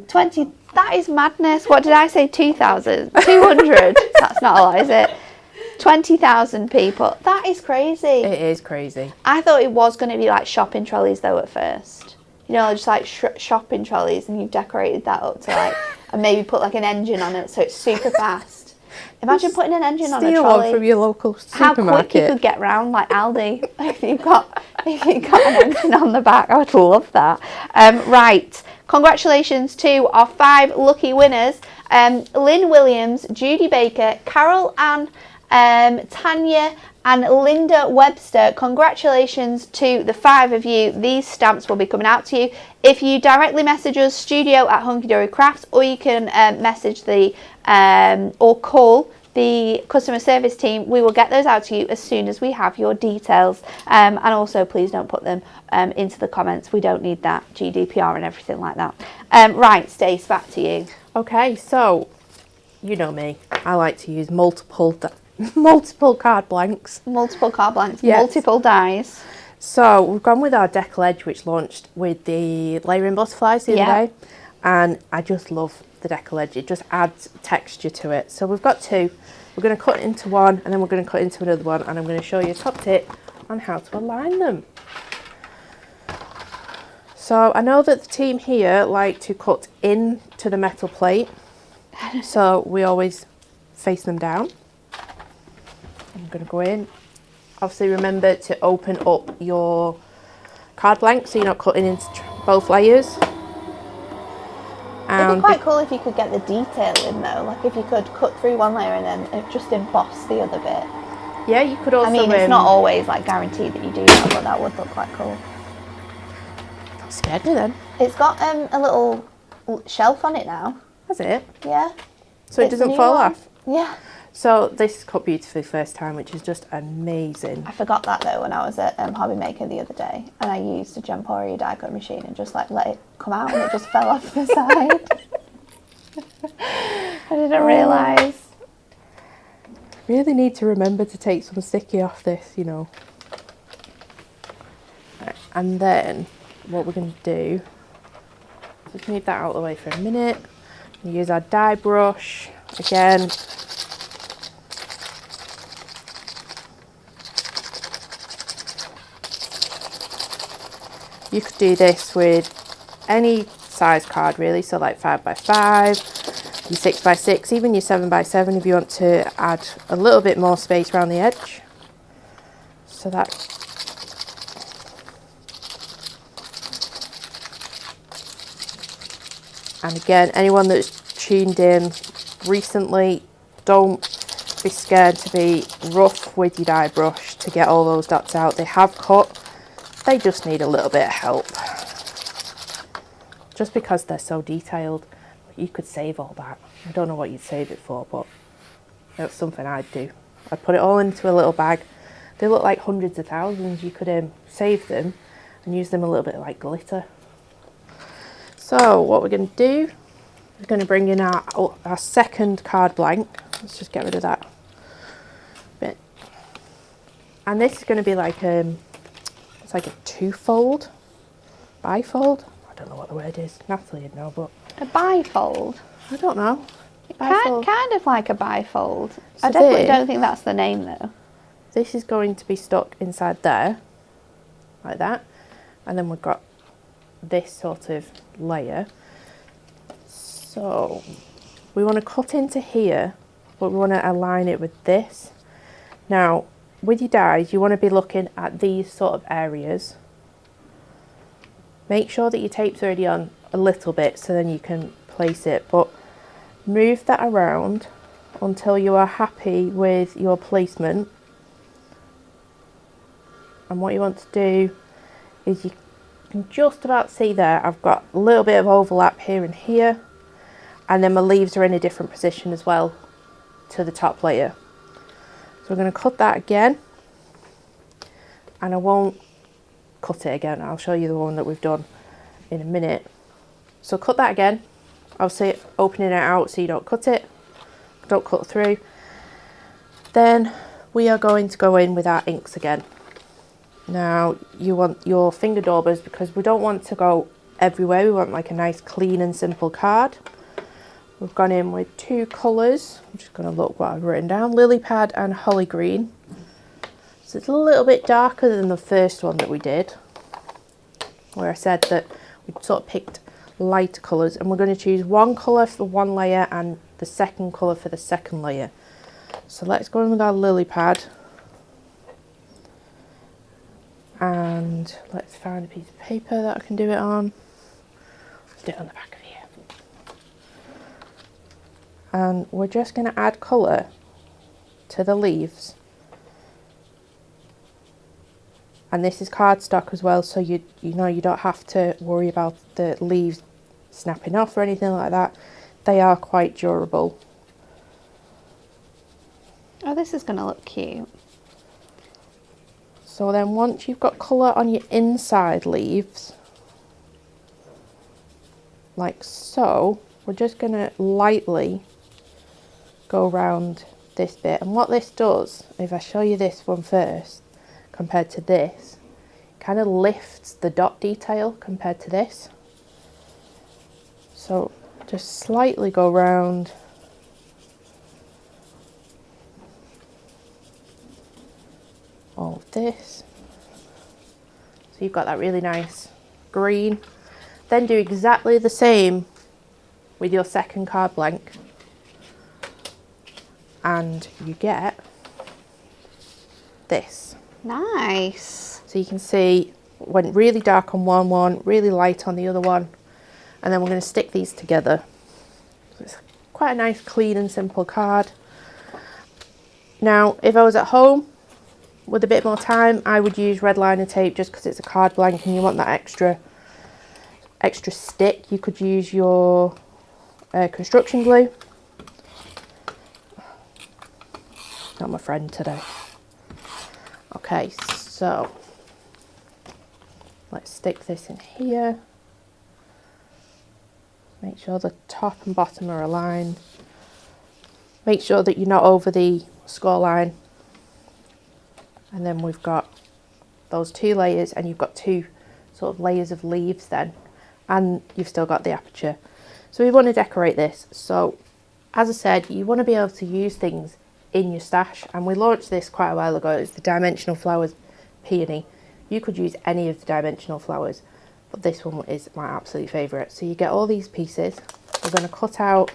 20, that is madness. What did I say? 2,000? 200? That's not a lot, is it? 20,000 people. That is crazy. It is crazy. I thought it was going to be like shopping trolleys though at first. You know, just like shopping trolleys, and you've decorated that up to like, and maybe put like an engine on it so it's super fast. Imagine putting an engine on a trolley. Steal one from your local supermarket. How quick you could get round like Aldi if you got an engine on the back. I would love that. Right, congratulations to our 5 lucky winners: Lynn Williams, Judy Baker, Carol Ann, Tanya and Linda Webster. Congratulations to the 5 of you. These stamps will be coming out to you. If you directly message us, studio@hunkydorycrafts, or you can message the or call the customer service team, we will get those out to you as soon as we have your details. And also, please don't put them into the comments. We don't need that, GDPR and everything like that. Right, Stace, back to you. Okay, so you know me. I like to use multiple card blanks. Multiple card blanks, yes. Multiple dies. So we've gone with our decal edge, which launched with the layering butterflies the other day, and I just love the decal edge. It just adds texture to it. So we've got 2. We're going to cut into one, and then we're going to cut into another one, and I'm going to show you a top tip on how to align them. So I know that the team here like to cut into the metal plate, so we always face them down. I'm going to go in. Obviously remember to open up your card blank so you're not cutting into both layers. It'd be quite cool if you could get the detail in though, like if you could cut through one layer and then just emboss the other bit. Yeah, you could also... I mean, it's not always like guaranteed that you do that, but that would look quite cool. That scared me then. It's got a little shelf on it now. Has it? Yeah. So it doesn't fall off? Yeah. So this is cut beautifully first time, which is just amazing. I forgot that though when I was at Hobby Maker the other day, and I used a Gemporia die cut machine and just like let it come out, and it just fell off the side. I didn't realise. Really need to remember to take some sticky off this, you know. Right, and then what we're going to do, just move that out of the way for a minute. We use our die brush again. You could do this with any size card really, so like 5x5, your 6x6, even your 7x7 if you want to add a little bit more space around the edge. So that. And again, anyone that's tuned in recently, don't be scared to be rough with your die brush to get all those dots out. They have cut. They just need a little bit of help. Just because they're so detailed, you could save all that. I don't know what you'd save it for, but that's something I'd do. I'd put it all into a little bag. They look like hundreds of thousands. You could save them and use them a little bit like glitter. So what we're going to do, we're going to bring in our second card blank. Let's just get rid of that bit. And this is going to be like it's like a 2-fold, bifold. I don't know what the word is. Natalie would know, but a bifold. I don't know. Kind of like a bifold. So I definitely don't think that's the name though. This is going to be stuck inside there, like that, and then we've got this sort of layer. So we want to cut into here, but we want to align it with this. Now, with your dies, you want to be looking at these sort of areas. Make sure that your tape's already on a little bit so then you can place it, but move that around until you are happy with your placement. And what you want to do is you can just about see there, I've got a little bit of overlap here and here, and then my leaves are in a different position as well to the top layer. So we're going to cut that again, and I won't cut it again, I'll show you the one that we've done. in a minute. So cut that again. Obviously opening it out so you don't cut it, don't cut through. Then we are going to go in with our inks again. Now you want your finger daubers because we don't want to go everywhere. We want like a nice clean and simple card. We've gone in with 2 colours. I'm just going to look what I've written down. Lily Pad and Holly Green. So it's a little bit darker than the first one that we did, where I said that we sort of picked lighter colours, and we're going to choose one colour for one layer and the second colour for the second layer. So let's go in with our Lily Pad. And let's find a piece of paper that I can do it on. Let's do it on the back of here. And we're just going to add colour to the leaves. And this is cardstock as well, so you know you don't have to worry about the leaves snapping off or anything like that. They are quite durable. Oh, this is going to look cute. So then once you've got colour on your inside leaves, like so, we're just going to lightly go around this bit. And what this does, if I show you this one first, compared to this, kind of lifts the dot detail compared to this. So just slightly go around. All of this. So you've got that really nice green. Then do exactly the same with your second card blank. And you get this. Nice. So you can see went really dark on one, really light on the other one. And then we're going to stick these together. So it's quite a nice, clean and simple card. Now, if I was at home with a bit more time, I would use red liner tape just because it's a card blank and you want that extra stick. You could use your construction glue. Not my friend today. Okay, so let's stick this in here. Make sure the top and bottom are aligned. Make sure that you're not over the score line. And then we've got those 2 layers, and you've got 2 sort of layers of leaves then, and you've still got the aperture. So we want to decorate this. So as I said, you want to be able to use things in your stash, and we launched this quite a while ago. It's the Dimensional Flowers Peony. You could use any of the dimensional flowers, but this one is my absolute favourite. So you get all these pieces. We're going to cut out,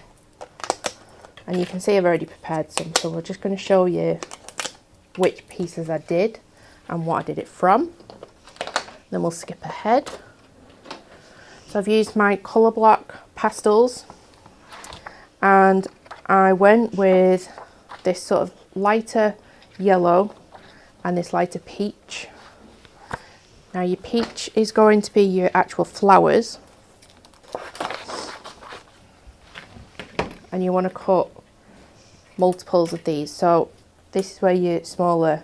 and you can see I've already prepared some, so we're just going to show you which pieces I did and what I did it from. Then we'll skip ahead. So I've used my colour block pastels, and I went with this sort of lighter yellow and this lighter peach. Now your peach is going to be your actual flowers, and you want to cut multiples of these. So this is where your smaller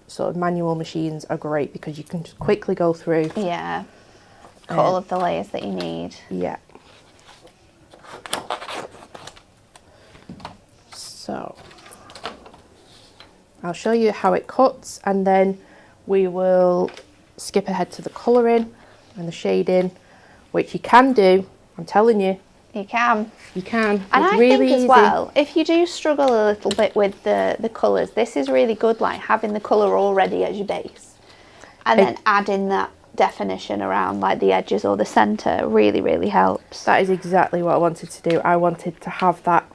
sort of manual machines are great, because you can just quickly go through. Yeah. Cut all of the layers that you need. Yeah. So I'll show you how it cuts, and then we will skip ahead to the colouring and the shading, which you can do. I'm telling you. You can. You can. And it's I really think as easy. well, if you do struggle a little bit with the colours, this is really good, like having the colour already as your base. And then adding that definition around like the edges or the centre really, really helps. That is exactly what I wanted to do. I wanted to have that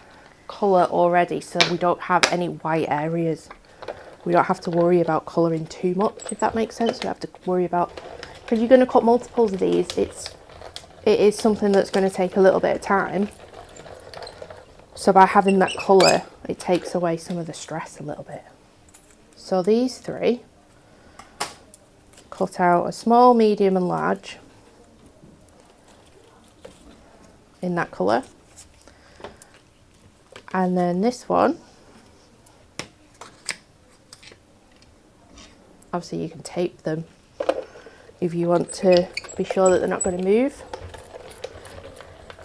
colour already, so we don't have any white areas. We don't have to worry about colouring too much, if that makes sense. We have to worry about, because you're going to cut multiples of these, it is something that's going to take a little bit of time. So by having that colour, it takes away some of the stress a little bit. So these 3, cut out a small, medium and large in that colour. And then this one, obviously you can tape them if you want to be sure that they're not going to move.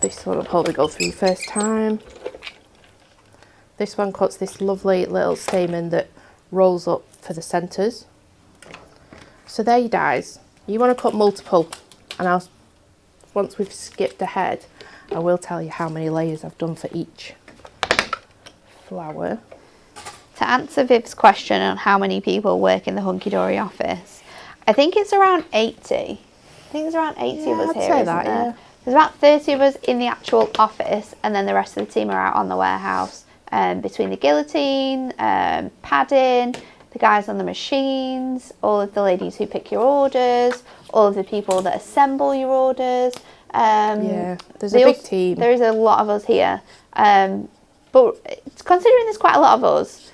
This one will probably go through first time. This one cuts this lovely little stamen that rolls up for the centres. So there you dies. You want to cut multiple, and once we've skipped ahead, I will tell you how many layers I've done for each flower. To answer Viv's question on how many people work in the Hunky Dory office, I think it's around 80. I think there's around 80 of us here, isn't there? Yeah. There's about 30 of us in the actual office, and then the rest of the team are out on the warehouse, between the guillotine, padding, the guys on the machines, all of the ladies who pick your orders, all of the people that assemble your orders. Yeah, there's a big team. There is a lot of us here. But considering there's quite a lot of us,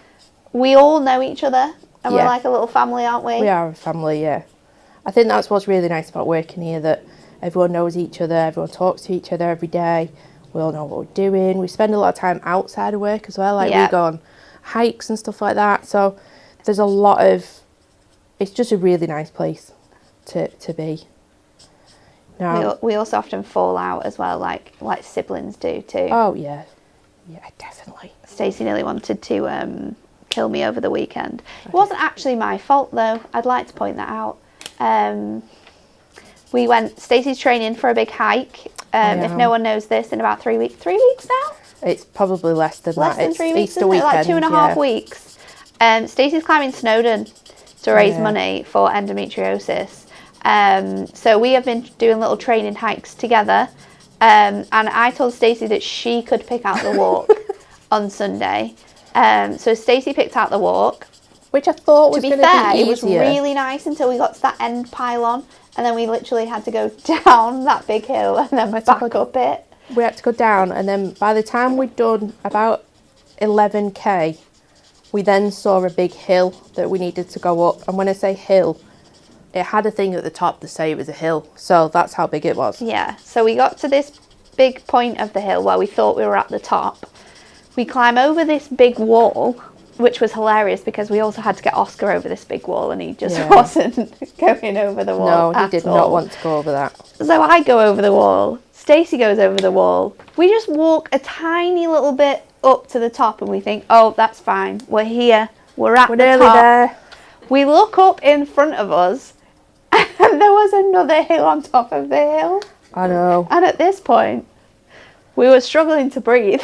we all know each other, and we're like a little family, aren't we? We are a family, yeah. I think that's what's really nice about working here, that everyone knows each other, everyone talks to each other every day, we all know what we're doing. We spend a lot of time outside of work as well, like we go on hikes and stuff like that, so there's a lot of, it's just a really nice place to be. Now, we also often fall out as well, like siblings do too. Oh yeah, yeah, definitely. Stacey nearly wanted to kill me over the weekend. It wasn't actually my fault though, I'd like to point that out. We went, Stacey's training for a big hike. If no one knows this, in about 3 weeks. 3 weeks now? It's probably less than less that. Than it's 3 weeks, Easter weekend, like 2.5 weeks. Stacey's climbing Snowdon to raise money for endometriosis. So we have been doing little training hikes together. And I told Stacey that she could pick out the walk on Sunday. So Stacey picked out the walk. Which I thought was going to be easier. It was really nice until we got to that end pylon. And then we literally had to go down that big hill and then back up it. We had to go down, and then by the time we'd done about 11k, we then saw a big hill that we needed to go up. And when I say hill, it had a thing at the top to say it was a hill. So that's how big it was. Yeah, so we got to this big point of the hill where we thought we were at the top. We climb over this big wall, which was hilarious because we also had to get Oscar over this big wall, and he just wasn't going over the wall. No, he did not want to go over that. So I go over the wall. Stacey goes over the wall. We just walk a tiny little bit up to the top, and we think, oh, that's fine. We're here. We're at the nearly top. there. We look up in front of us, and there was another hill on top of the hill. I know. And at this point, we were struggling to breathe.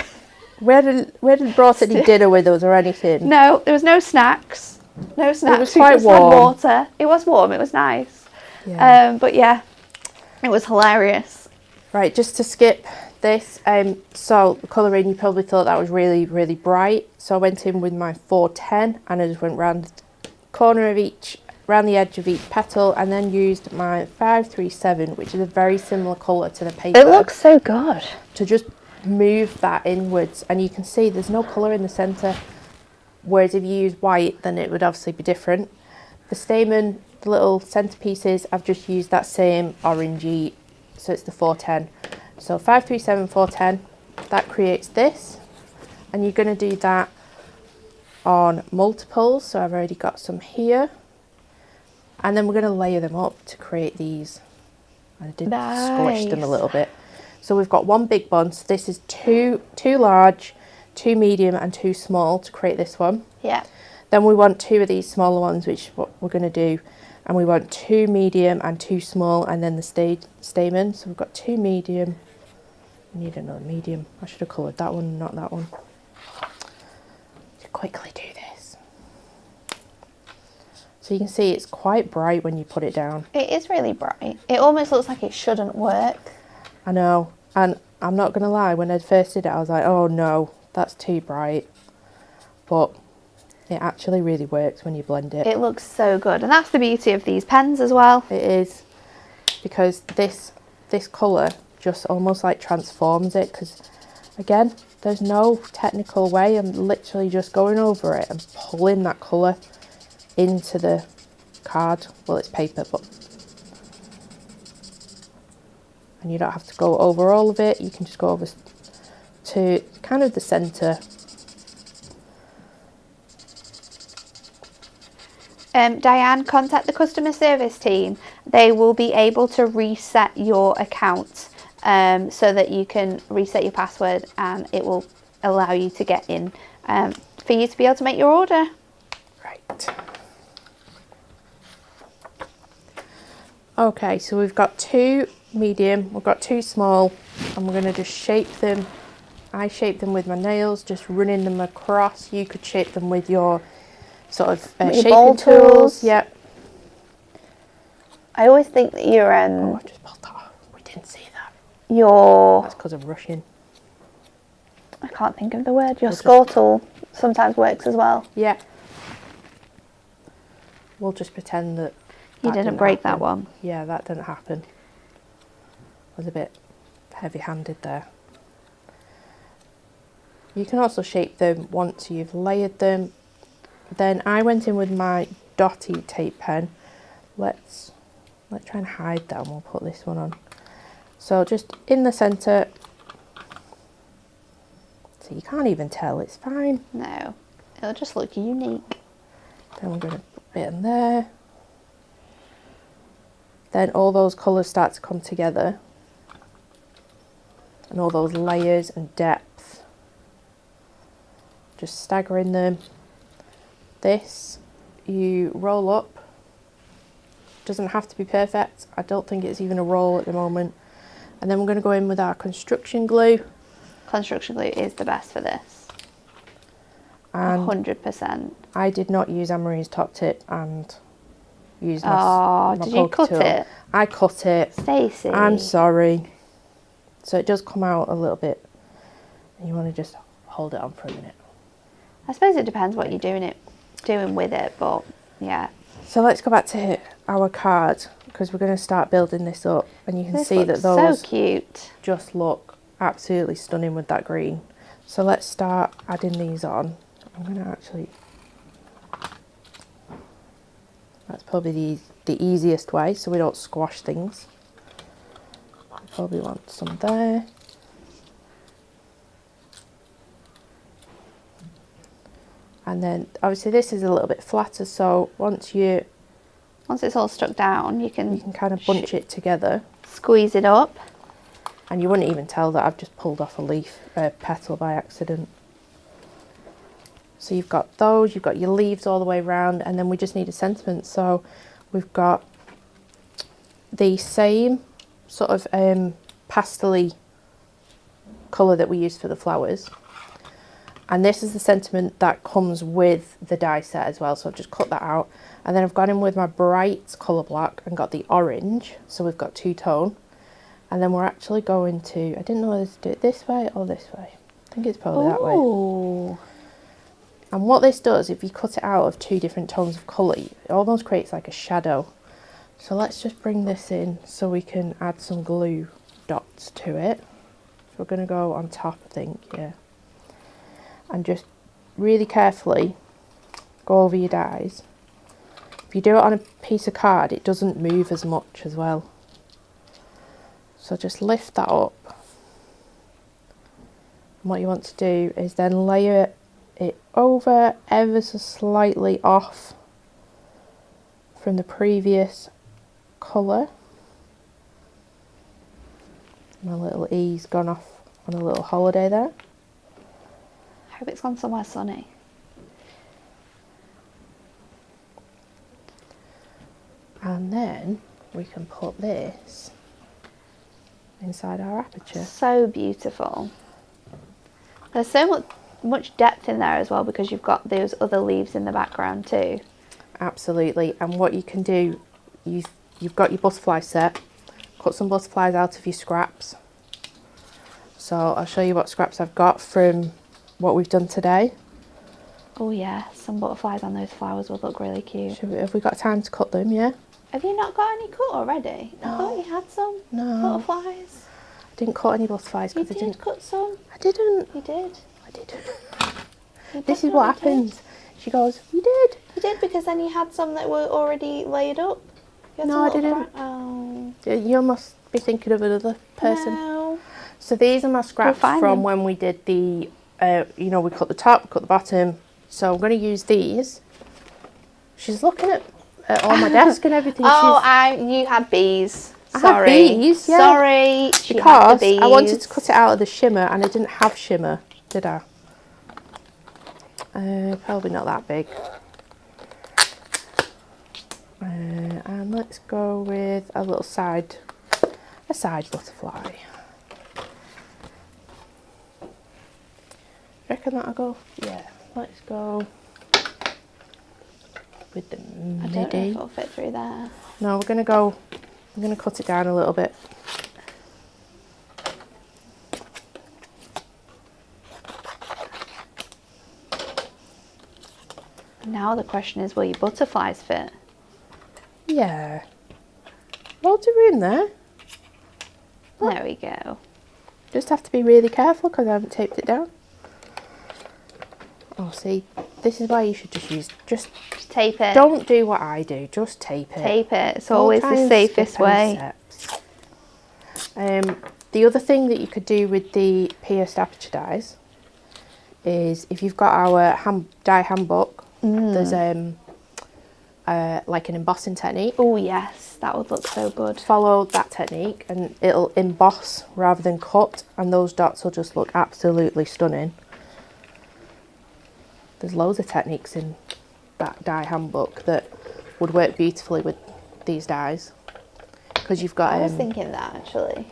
We hadn't brought any dinner with us or anything. No, there was no snacks. No snacks. It was quite warm. Had water. It was warm. It was nice. Yeah. But yeah, it was hilarious. Right, just to skip this. So the colouring, you probably thought that was really, really bright. So I went in with my 410, and I just went round the corner of each, round the edge of each petal, and then used my 537, which is a very similar colour to the paper. It looks so good. To just move that inwards, and you can see there's no colour in the centre, whereas if you use white then it would obviously be different. The stamen, the little centerpieces, I've just used that same orangey, so it's the 410. So 537, 410, that creates this, and you're going to do that on multiples. So I've already got some here, and then we're going to layer them up to create these. I did squish them a little bit. So we've got one big one. So this is two large, 2 medium, and 2 small to create this one. Yeah. Then we want 2 of these smaller ones, which is what we're going to do. And we want 2 medium and 2 small, and then the stamen. So we've got 2 medium. We need another medium. I should have coloured that one, not that one. To quickly do this. So you can see it's quite bright when you put it down. It is really bright. It almost looks like it shouldn't work. I know, and I'm not going to lie, when I first did it I was like, oh no, that's too bright, but it actually really works when you blend it. It looks so good, and that's the beauty of these pens as well. It is, because this colour just almost like transforms it, because again, there's no technical way, I'm literally just going over it and pulling that colour into the card. Well, it's paper, but and you don't have to go over all of it, you can just go over to kind of the centre. Diane, contact the customer service team. They will be able to reset your account so that you can reset your password and it will allow you to get in for you to be able to make your order. Right. Okay, so we've got 2 medium, we've got 2 small, and we're going to just shape them. I shape them with my nails, just running them across. You could shape them with your sort of shaping tools. Yep. I always think that you're oh, I just pulled that off. We didn't see that. That's because of rushing. I can't think of the word. Your score tool sometimes works as well. Yeah. We'll just pretend that you didn't break that one. Yeah, that didn't happen. I was a bit heavy-handed there. You can also shape them once you've layered them. Then I went in with my dotty tape pen. Let's try and hide that and we'll put this one on. So just in the centre. So you can't even tell, it's fine. No, it'll just look unique. Then we're going to put it in there. Then all those colours start to come together. And all those layers and depth. Just staggering them. This you roll up. Doesn't have to be perfect. I don't think it's even a roll at the moment. And then we're going to go in with our construction glue. Construction glue is the best for this. And 100%. I did not use Anne-Marie's top tip and use my did you cut it? I cut it. Stacy. I'm sorry. So it does come out a little bit. And you want to just hold it on for a minute. I suppose it depends what you're doing with it, but yeah. So let's go back to our card because we're going to start building this up, and you can see that those so cute. Just look absolutely stunning with that green. So let's start adding these on. I'm going to actually, that's probably the easiest way so we don't squash things. I probably want some there. And then obviously this is a little bit flatter, so once it's all stuck down, you can kind of bunch it together. Squeeze it up. And you wouldn't even tell that I've just pulled off a petal by accident. So you've got those, you've got your leaves all the way around, and then we just need a sentiment. So we've got the same sort of pastel-y colour that we used for the flowers. And this is the sentiment that comes with the die set as well. So I've just cut that out. And then I've gone in with my bright colour block and got the orange. So we've got 2-tone. And then we're actually going to, I didn't know whether to do it this way or this way. I think it's probably that way. And what this does, if you cut it out of 2 different tones of colour, it almost creates like a shadow. So let's just bring this in so we can add some glue dots to it. So we're going to go on top, I think, yeah. And just really carefully go over your dies. If you do it on a piece of card, it doesn't move as much as well. So just lift that up. And what you want to do is then layer it over ever so slightly off from the previous colour. My little E's gone off on a little holiday there. I hope it's gone somewhere sunny. And then we can put this inside our aperture. So beautiful. There's so much depth in there as well because you've got those other leaves in the background too. Absolutely. And what you can do, you've got your butterfly set. Cut some butterflies out of your scraps. So I'll show you what scraps I've got from what we've done today. Oh yeah, some butterflies on those flowers would look really cute. Have we got time to cut them? Yeah. Have you not got any cut already? No. I thought you had some butterflies. I didn't cut any butterflies You because I did didn't. cut some. I didn't. You did. I didn't. You This is what definitely happens. She goes, "You did." You did because then you had some that were already laid up. You had No, some I little didn't. Oh. You must be thinking of another person. No. So these are my scraps find from them. when we did the, we cut the top, cut the bottom. So I'm going to use these She's looking at all my desk and everything. You had bees. Sorry. I had bees, yeah. Sorry. Because I wanted to cut it out of the shimmer and I didn't have shimmer, did I? Probably not that big. And let's go with a little side butterfly. Reckon that'll go? Yeah, let's go with the I don't know if it'll fit through there. No, I'm gonna cut it down a little bit. Now the question is, will your butterflies fit? Yeah. Loads of room there. There we go. Just have to be really careful because I haven't taped it down. Oh, see, this is why you should just tape it. Don't do what I do, just tape it. Tape it. It's always the safest way. The other thing that you could do with the pierced aperture dies is if you've got our die handbook, there's like an embossing technique. Oh yes, that would look so good. Follow that technique and it'll emboss rather than cut, and those dots will just look absolutely stunning. There's loads of techniques in that die handbook that would work beautifully with these dies, because you've got. I was thinking that actually.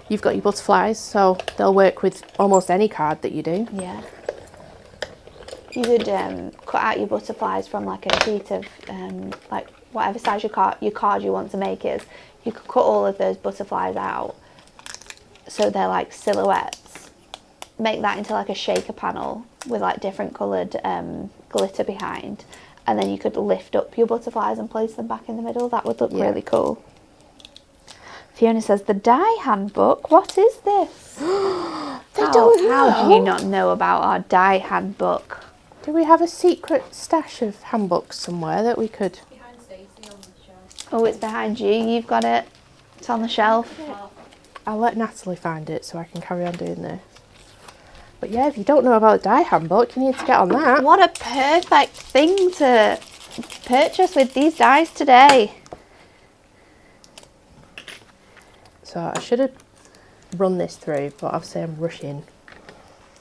You've got your butterflies, so they'll work with almost any card that you do. Yeah. You could cut out your butterflies from like a sheet of like whatever size your card you want to make is. You could cut all of those butterflies out so they're like silhouettes. Make that into like a shaker panel with like different coloured glitter behind, and then you could lift up your butterflies and place them back in the middle. That would look really cool. Fiona says, the die handbook, what is this? Don't know. How do you not know about our die handbook? Do we have a secret stash of handbooks somewhere that we could? Behind Stacy on the shelf. Oh, it's behind you. You've got it. It's on the shelf. I'll let Natalie find it so I can carry on doing this. But yeah, if you don't know about the die handbook, you need to get on that. What a perfect thing to purchase with these dies today. So I should have run this through, but obviously I'm rushing.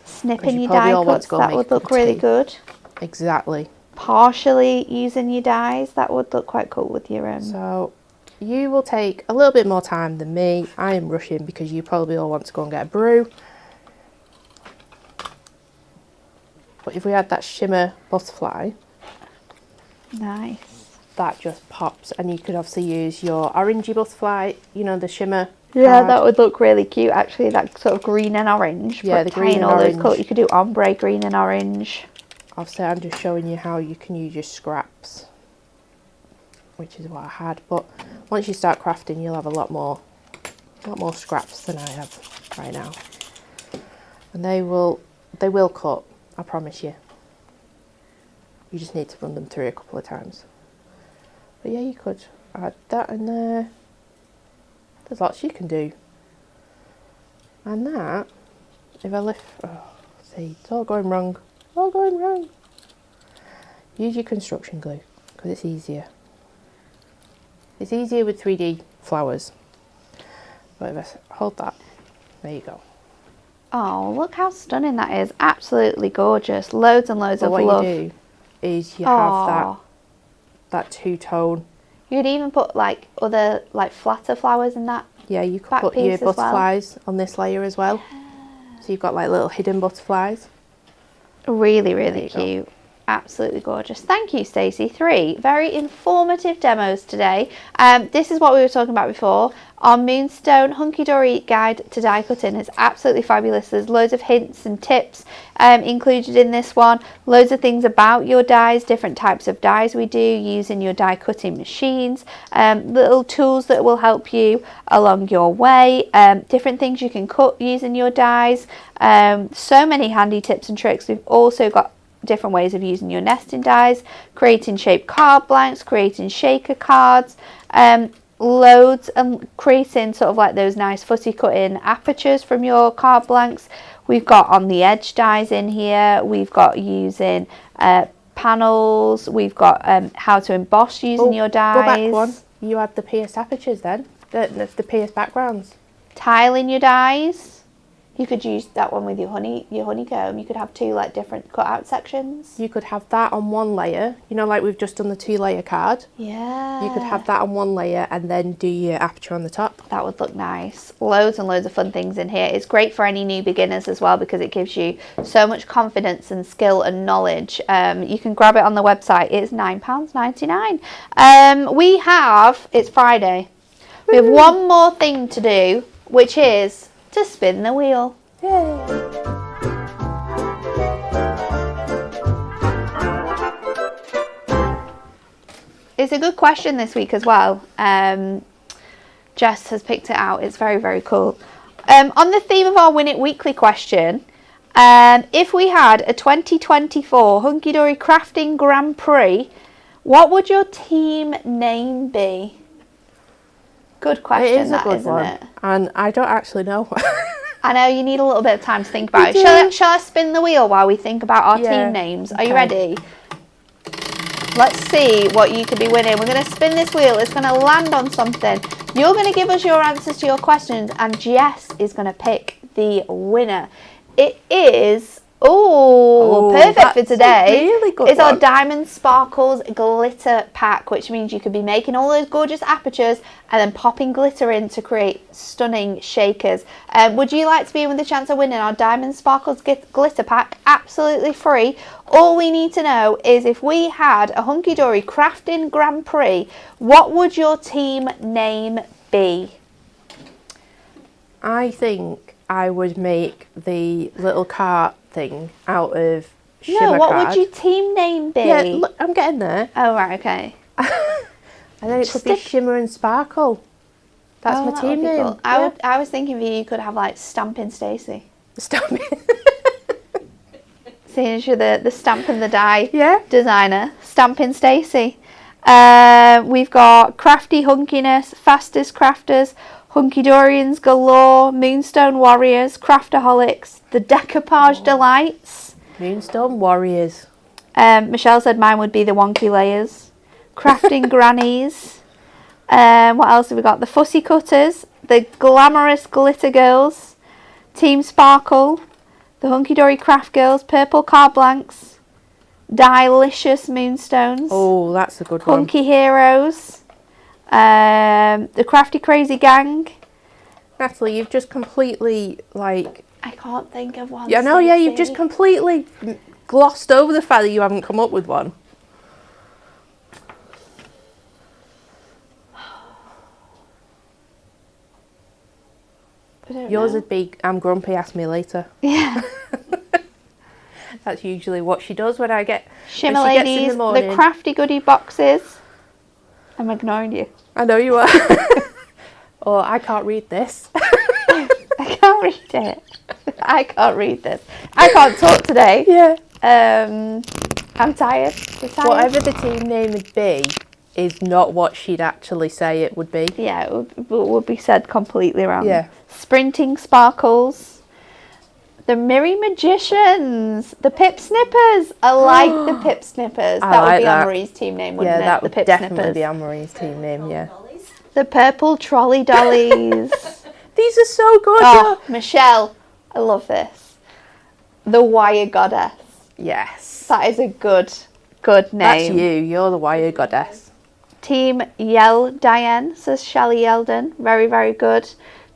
Snipping your die cuts, that would look really good. Exactly. Partially using your dies, that would look quite cool with your own. So you will take a little bit more time than me. I am rushing because you probably all want to go and get a brew. But if we had that shimmer butterfly, nice, that just pops. And you could obviously use your orangey butterfly, you know, the shimmer. Yeah, card. that would look really cute actually, that sort of green and orange. Yeah, the green and all orange. Those colours. You could do ombre green and orange. Obviously I'm just showing you how you can use your scraps, which is what I had. But once you start crafting, you'll have a lot more scraps than I have right now. And they will cut, I promise you. You just need to run them through a couple of times. But yeah, you could add that in there. There's lots you can do. And that, if I lift, oh, see, it's all going wrong. All going wrong. Use your construction glue, because it's easier. It's easier with 3D flowers. But if I hold that, there you go. Oh, look how stunning that is. Absolutely gorgeous. Loads and loads of love. What you do is you have that two-tone. You could even put like other like flatter flowers in that. Yeah, you could put your butterflies on this layer as well. So you've got like little hidden butterflies. Really, really cute. Absolutely gorgeous. Thank you, Stacey. 3 very informative demos today. This is what we were talking about before. Our Moonstone Hunky Dory guide to die cutting is absolutely fabulous. There's loads of hints and tips included in this one. Loads of things about your dies, different types of dies we do using your die cutting machines. Little tools that will help you along your way. Different things you can cut using your dies. So many handy tips and tricks. We've also got different ways of using your nesting dies, creating shaped card blanks, creating shaker cards, loads, and creating sort of like those nice footy cutting apertures from your card blanks. We've got on the edge dies in here. We've got using panels. We've got how to emboss using your dies. Go back one. You had the pierced apertures then. The pierced backgrounds. Tiling your dies. You could use that one with your honeycomb. You could have 2 like different cut-out sections. You could have that on one layer. You know, like we've just done the 2-layer card. Yeah. You could have that on one layer and then do your aperture on the top. That would look nice. Loads and loads of fun things in here. It's great for any new beginners as well because it gives you so much confidence and skill and knowledge. You can grab it on the website. It's £9.99. It's Friday. We have one more thing to do, which is to spin the wheel. Yay. It's a good question this week as well. Jess has picked it out. It's very, very cool. On the theme of our Win It Weekly question, if we had a 2024 Hunky Dory Crafting Grand Prix, what would your team name be? Good question, It is a good isn't one. it? And I don't actually know. I know you need a little bit of time to think about it. Shall I spin the wheel while we think about our team names? Are you ready? Let's see what you could be winning. We're going to spin this wheel. It's going to land on something. You're going to give us your answers to your questions, and Jess is going to pick the winner. It is... Oh, perfect for today. Really good. It's our Diamond Sparkles glitter pack, which means you could be making all those gorgeous apertures and then popping glitter in to create stunning shakers. Would you like to be in with the chance of winning our Diamond Sparkles glitter pack? Absolutely free. All we need to know is if we had a Hunky Dory Crafting Grand Prix, what would your team name be? I think I would make the little cart thing out of shimmer what card. would your team name be? Yeah, look, I'm getting there. Oh, right, okay. And then it could be Shimmer and Sparkle. That's my team name. Cool. Yeah. I was thinking for you could have like Stampin' Stacy. Stop it. Seeing as you're the Stamp and the Die designer. Stampin' Stacy. We've got Crafty Hunkiness, Fastest Crafters, Hunky Dorians Galore, Moonstone Warriors, Craftaholics, the Decoupage Delights. Moonstone Warriors. Michelle said mine would be the Wonky Layers. Crafting Grannies. What else have we got? The Fussy Cutters, the Glamorous Glitter Girls, Team Sparkle, the Hunky Dory Craft Girls, Purple Card Blanks, Delicious Moonstones. Oh, that's a good one. Hunky Heroes. The Crafty Crazy Gang. Natalie, you've just completely I can't think of one. Yeah, I know. Yeah, you've just completely glossed over the fact that you haven't come up with one. Yours would be I'm grumpy, ask me later. Yeah. That's usually what she does when I get Shimmer when she Ladies, gets in the morning. the Crafty Goodie Boxes. I'm ignoring you. I know you are. Oh, I can't read this. I can't read it. I can't read this. I can't talk today. Yeah. I'm tired. You're tired. Whatever the team name would be is not what she'd actually say it would be. Yeah, it would be said completely wrong. Yeah. Sprinting Sparkles. The Merry Magicians. The Pip Snippers. I like the Pip Snippers. That would be Anne-Marie's team name, wouldn't it? Yeah, that the would Pip definitely Snippers. be Anne-Marie's team name, yeah. The Purple Trolley Dollies. These are so good. Oh, Michelle, I love this. The Wire Goddess. Yes. That is a good name. That's you. You're the Wire Goddess. Team Yell Diane, says Shelley Yeldon. Very, very good.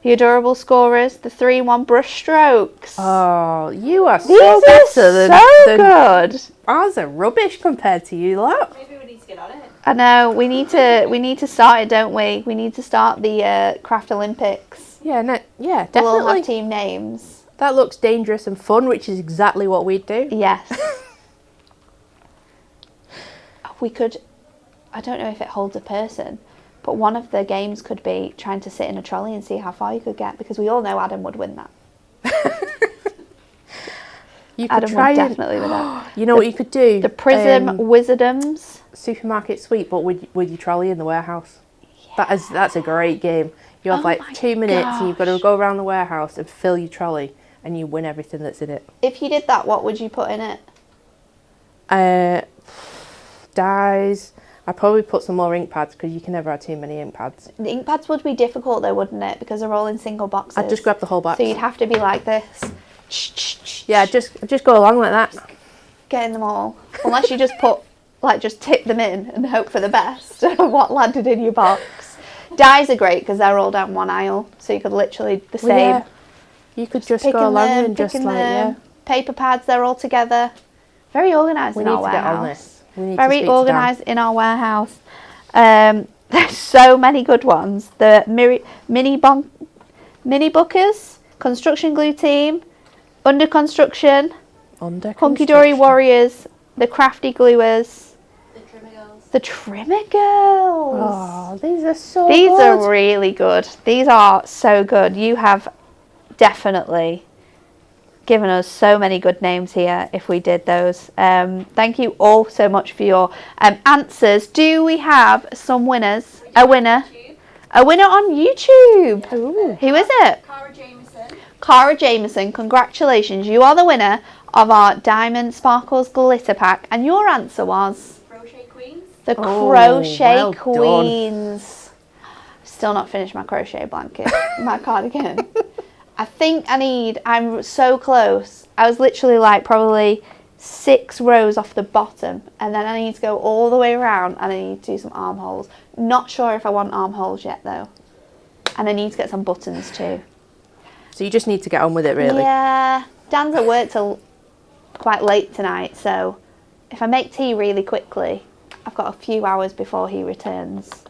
The Adorable Scorers, the 3-in-1 brush strokes. Oh, you are These so are better than good. Ours are rubbish compared to you, lot. Maybe we need to get on it. I know, we need to start it, don't we? We need to start the Craft Olympics. Yeah, yeah, We'll all definitely. have team names. That looks dangerous and fun, which is exactly what we'd do. Yes. We could, I don't know if it holds a person, but one of the games could be trying to sit in a trolley and see how far you could get, because we all know Adam would win that. You could Adam try would and, definitely win that. You know what you could do? The Prism Wizardoms. Supermarket Sweep, but with your trolley in the warehouse. Yeah. That's a great game. You have like 2 minutes and you've got to go around the warehouse and fill your trolley and you win everything that's in it. If you did that, what would you put in it? dies. I'd probably put some more ink pads because you can never have too many ink pads. The ink pads would be difficult though, wouldn't it? Because they're all in single boxes. I'd just grab the whole box. So you'd have to be like this. Yeah, just go along like that. Getting them all. Unless you just put, like, just tip them in and hope for the best of what landed in your box. Dies are great because they're all down one aisle. So you could literally, the same. Yeah. You could just go along and just like, yeah. Paper pads, they're all together. Very organised in our warehouse. We need to get on this. Very organised in our warehouse. There's so many good ones. The mini bookers, construction glue team, under construction, hunky dory warriors, the crafty gluers, the trimmer girls. Oh, these are so these good. are really good. These are so good. You have definitely given us so many good names here if we did those. Thank you all so much for your answers. Do we have some winners? A winner on YouTube. Ooh. Who is it? Cara Jameson, congratulations. You are the winner of our Diamond Sparkles Glitter Pack, and your answer was Crochet Queens. The Crochet Queens. Still not finished my crochet blanket, my cardigan. I think I'm so close. I was literally like probably 6 rows off the bottom, and then I need to go all the way around and I need to do some armholes. Not sure if I want armholes yet though. And I need to get some buttons too. So you just need to get on with it really. Yeah. Dan's at work till quite late tonight, so if I make tea really quickly, I've got a few hours before he returns.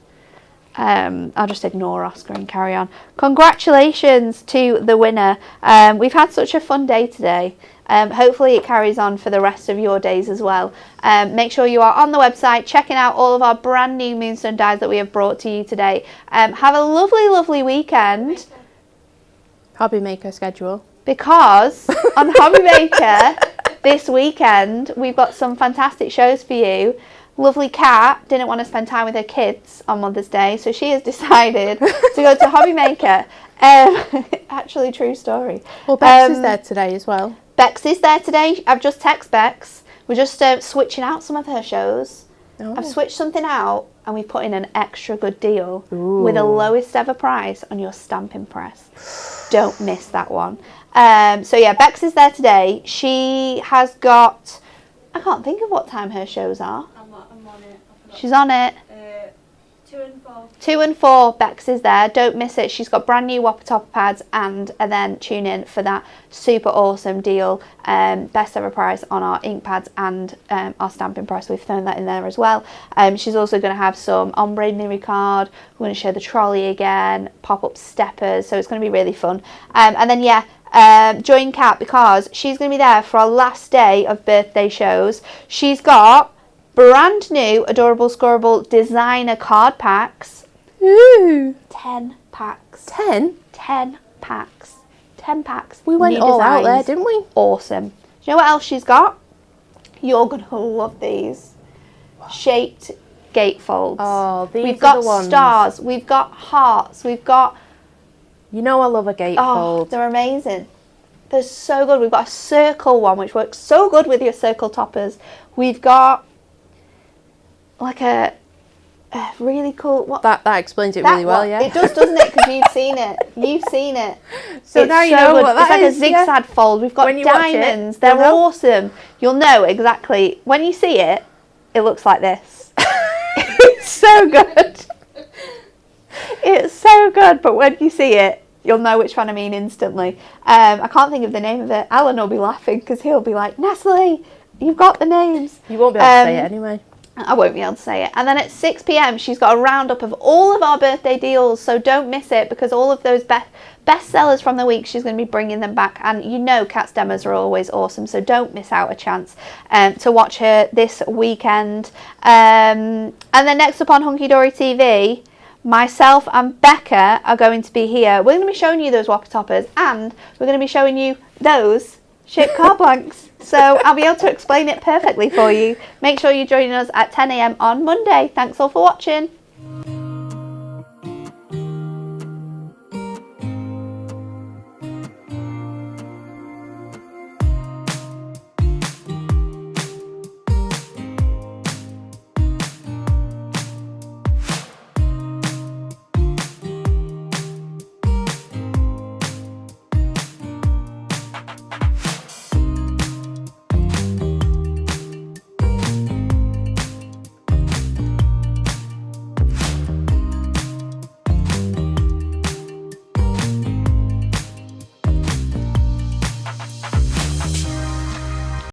I'll just ignore Oscar and carry on. Congratulations to the winner. We've had such a fun day today. Hopefully it carries on for the rest of your days as well. Make sure you are on the website checking out all of our brand new Moonstone dies that we have brought to you today. Have a lovely, lovely weekend. Hobby Maker schedule. Because on Hobby Maker this weekend we've got some fantastic shows for you. Lovely Kat didn't want to spend time with her kids on Mother's Day, so she has decided to go to Hobby Maker. Actually, true story. Well, Bex is there today as well. Bex is there today. I've just texted Bex. We're just switching out some of her shows. Oh. I've switched something out and we put in an extra good deal with a lowest ever price on your stamping press. Don't miss that one. So yeah, Bex is there today. She has got, I can't think of what time her shows are. I'm on it. She's on it. 2 and 4. 2 and 4, Bex is there. Don't miss it. She's got brand new Whopper Topper pads, and then tune in for that super awesome deal. Best ever price on our ink pads and our stamping price. We've thrown that in there as well. She's also going to have some ombre mirror card. We're going to show the trolley again, pop-up steppers. So it's going to be really fun. And then yeah, join Kat because she's going to be there for our last day of birthday shows. She's got brand new adorable scorable designer card packs. Ooh. 10 packs. 10? 10 packs. 10 packs. We went all out there, didn't we? Awesome. Do you know what else she's got? You're going to love these. Shaped gatefolds. Oh, these We've are got the ones. stars. We've got hearts. We've got... You know I love a gatefold. Oh, they're amazing. They're so good. We've got a circle one, which works so good with your circle toppers. We've got like a really cool... What? That explains it really well, yeah. It does, doesn't it? Because you've seen it. You've seen it. So it's now you know good. what that is. It's like a zigzag fold. We've got diamonds. They're awesome. You'll know exactly. When you see it, it looks like this. It's so good. It's so good. But when you see it, you'll know which one I mean instantly. I can't think of the name of it. Alan will be laughing because he'll be like, Natalie, you've got the names. You won't be able to say it anyway. I won't be able to say it. And then at 6 p.m, she's got a roundup of all of our birthday deals. So don't miss it because all of those best sellers from the week, she's going to be bringing them back. And you know Kat's demos are always awesome. So don't miss out a chance to watch her this weekend. And then next up on Hunky Dory TV, myself and Becca are going to be here. We're going to be showing you those Whopper Toppers and we're going to be showing you those shaped card blanks. So I'll be able to explain it perfectly for you. Make sure you're joining us at 10 a.m. on Monday. Thanks all for watching.